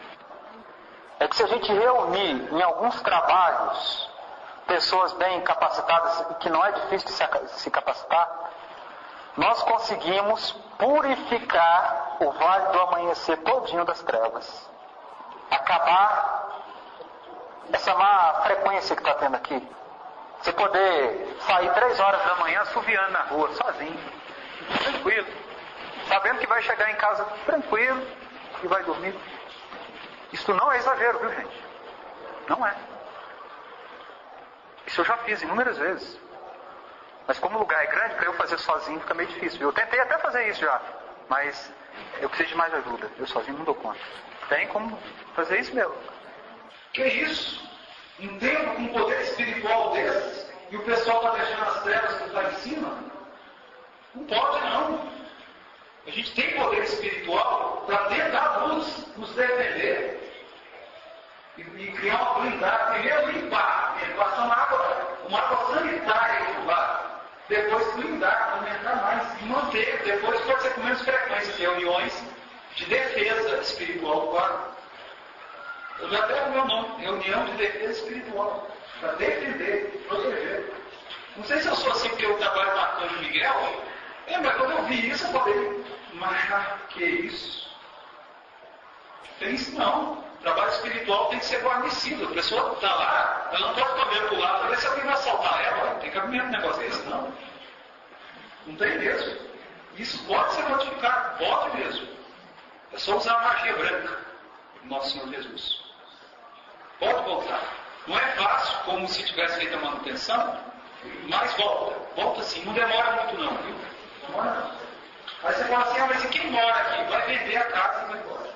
É que se a gente reunir em alguns trabalhos pessoas bem capacitadas, que não é difícil de se capacitar, nós conseguimos purificar o Vale do Amanhecer todinho das trevas. Acabar essa má frequência que está tendo aqui. Você poder sair 3 horas da manhã assoviando na rua, sozinho, tranquilo, sabendo que vai chegar em casa tranquilo e vai dormir. Isso não é exagero, viu, gente? Não é. Isso eu já fiz inúmeras vezes. Mas como o lugar é grande, para eu fazer sozinho fica meio difícil. Eu tentei até fazer isso já, mas eu preciso de mais ajuda. Eu sozinho não dou conta. Tem como fazer isso mesmo. Que isso? Um tempo com um poder espiritual desse, e o pessoal está deixando as trevas que está em cima? Não pode não. A gente tem poder espiritual para dentro da luz nos defender. E criar uma blindagem. Primeiro limpar, passar uma água sanitária no lar. Depois blindar, aumentar mais e manter. Depois pode ser com menos frequência, reuniões de defesa espiritual, claro. Eu já pego o meu nome, reunião de defesa espiritual. Para defender, proteger. Não sei se eu sou assim porque eu trabalho com Arcanjo Miguel. Mas quando eu vi isso, eu falei, mas que isso? Tem isso não. O trabalho espiritual tem que ser guarnecido. A pessoa está lá, ela não pode caminhar para o lado para ver se alguém vai assaltar ela. Tem cabimento um negócio desse, não. Não tem mesmo. Isso pode ser modificado, pode mesmo. É só usar a magia branca do Nosso Senhor Jesus. Pode voltar. Não é fácil, como se tivesse feito a manutenção, mas volta. Volta sim, não demora muito não, viu? Demora não. Aí você fala assim, mas e quem mora aqui? Vai vender a casa e vai embora.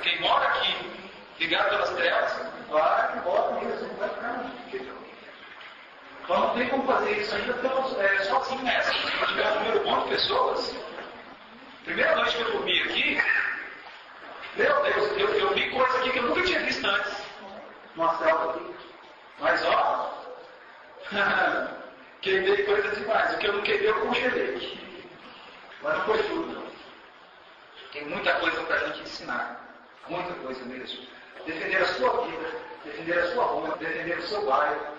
Quem mora aqui, ligado pelas trevas, vai embora mesmo, não vai ficar não. Então não tem como fazer isso ainda, estamos sozinhos nessa. Se tiver um número bom de pessoas, primeira noite que eu dormi aqui, meu Deus, eu vi coisa aqui que eu nunca tinha visto antes. Uma selva aqui. Mas ó, queimei coisa demais. O que eu não queimei, eu congelei. Mas não foi tudo, não. Tem muita coisa para a gente ensinar. Muita coisa mesmo. Defender a sua vida, defender a sua rua, defender o seu bairro.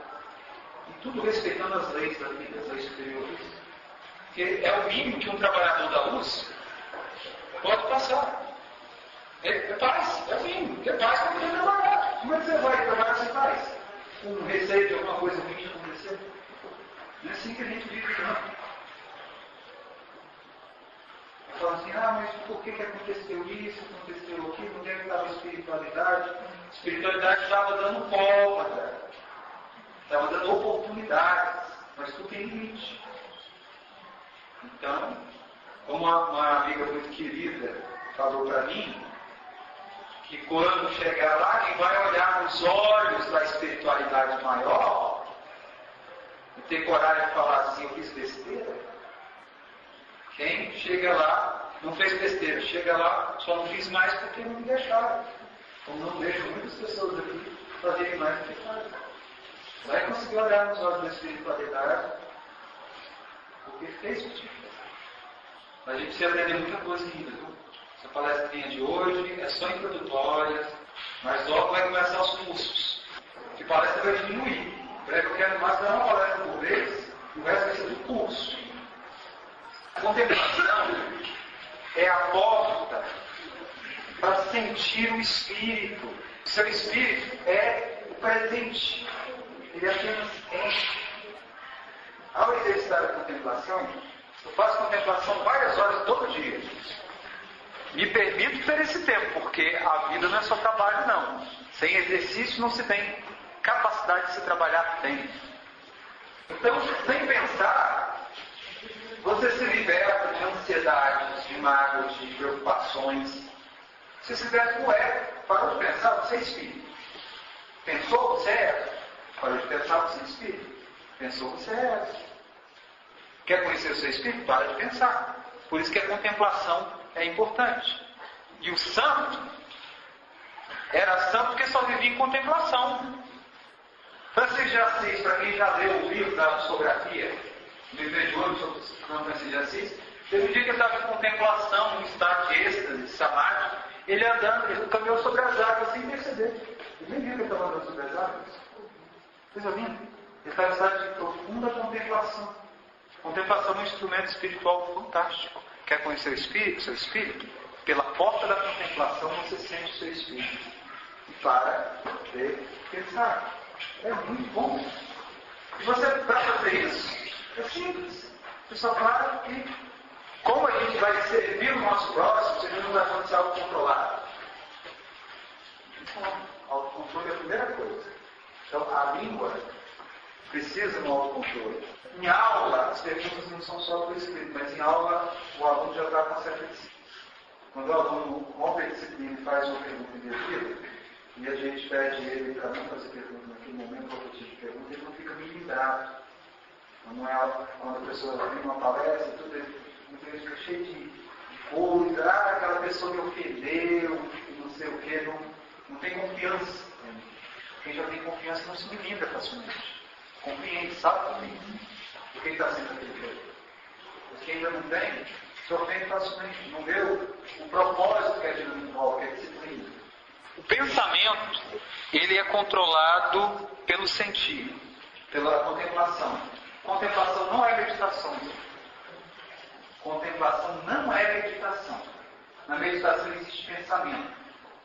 E tudo respeitando as leis da vida, as leis superiores. Porque é o mínimo que um trabalhador da luz pode passar. É paz, é o mínimo. É paz para poder trabalhar. Como é que você vai trabalhar sem paz? Com receio de alguma coisa ruim acontecer? Não é assim que a gente vive, não. Fala assim, mas por que aconteceu isso, aconteceu aquilo, onde é que estava a espiritualidade? A espiritualidade estava dando folga, estava dando oportunidades, mas tudo tem limite. Então, como uma amiga muito querida falou para mim, que quando chegar lá, quem vai olhar nos olhos da espiritualidade maior e ter coragem de falar assim, eu fiz besteira. Quem chega lá, não fez besteira, chega lá, só não fiz mais porque não me deixaram. Como não deixam muitas pessoas aqui fazerem mais do que fazem. Vai conseguir olhar nos olhos da espiritualidade porque fez o tipo. A gente precisa aprender muita coisa ainda, viu? Essa palestrinha de hoje é só introdutória, mas logo vai começar os cursos. Que palestra vai diminuir. Eu quero mais dar uma palestra por vez, e o resto vai ser do curso. A contemplação é a porta para sentir o Espírito. O seu Espírito é o presente. Ele apenas é. Ao exercitar a contemplação, eu faço contemplação várias horas todo dia. Me permito ter esse tempo, porque a vida não é só trabalho, não. Sem exercício não se tem capacidade de se trabalhar bem. Então, sem pensar, você se liberta de ansiedades, de mágoas, de preocupações. Se se liberta com parou de pensar, você é espírito. Pensou, você é. Parou de pensar, você é espírito. Pensou, você é. Quer conhecer o seu espírito? Para de pensar. Por isso que a contemplação é importante. E o santo era santo porque só vivia em contemplação. Francisco de Assis, para quem já leu o livro da psicografia, Viver de Ouro sobre São Francisco de Assis, teve um dia que ele estava em contemplação, num estado de êxtase, de samadhi, ele andando, ele caminhou sobre as águas sem perceber. Ele nem viu que ele estava andando sobre as águas. Vocês ouvindo? Ele estava em estado de profunda contemplação. Contemplação é um instrumento espiritual fantástico. Quer conhecer o espírito, seu espírito? Pela porta da contemplação você sente o seu espírito. E para de pensar. É muito bom. E você para fazer isso? É simples. Você só para e como a gente vai servir o nosso próximo se a gente não vai acontecer algo controlado? Então, autocontrole é a primeira coisa. Então, a língua precisa do autocontrole. Em aula, as perguntas não são só por escrito, mas em aula o aluno já está com uma certa disciplina. Quando o aluno rompe a disciplina e faz uma pergunta indevida, e a gente pede ele para não fazer pergunta naquele momento, qualquer tipo de pergunta, ele não fica miligrado. Não é quando a pessoa vem uma palestra, tudo ele fica cheio de coisa, aquela pessoa me ofendeu, não sei o quê, não tem confiança. Quem já tem confiança não se milindra facilmente. Compreende, sabe também por que está sendo aquele. Quem ainda não tem, se ofende facilmente, não vê o propósito que a vida envolve, que é disciplina. O pensamento, ele é controlado pelo sentir, pela contemplação. Contemplação não é meditação. Contemplação não é meditação. Na meditação existe pensamento.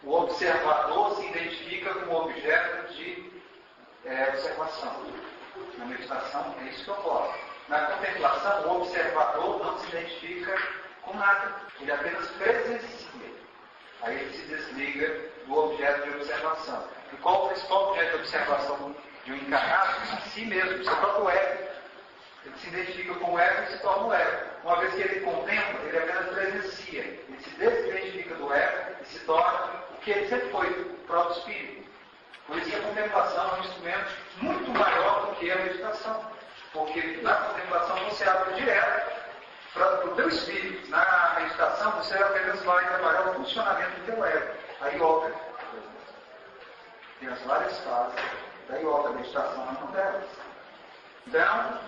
O observador se identifica com o objeto de observação. Na meditação é isso que ocorre. Na contemplação, o observador não se identifica com nada. Ele apenas presencia. Aí ele se desliga do objeto de observação. E qual o principal objeto de observação de um encarnado? A si mesmo, seu próprio ego. Ele se identifica com o ego e se torna o ego. Uma vez que ele contempla, ele apenas presencia. Ele se desidentifica do ego e se torna o que ele sempre foi, o próprio espírito. Por isso que a contemplação é um instrumento muito maior do que a meditação. Porque na contemplação você abre direto para o teu espírito. Na meditação você apenas vai trabalhar o funcionamento do teu ego. A yoga. Tem as várias fases da yoga. A meditação é uma delas. Então,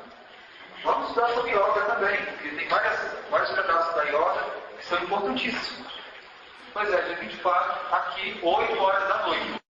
vamos estudar sobre yoga também. Porque tem vários pedaços da yoga que são importantíssimos. Pois é, dia 24, aqui, 8 horas da noite.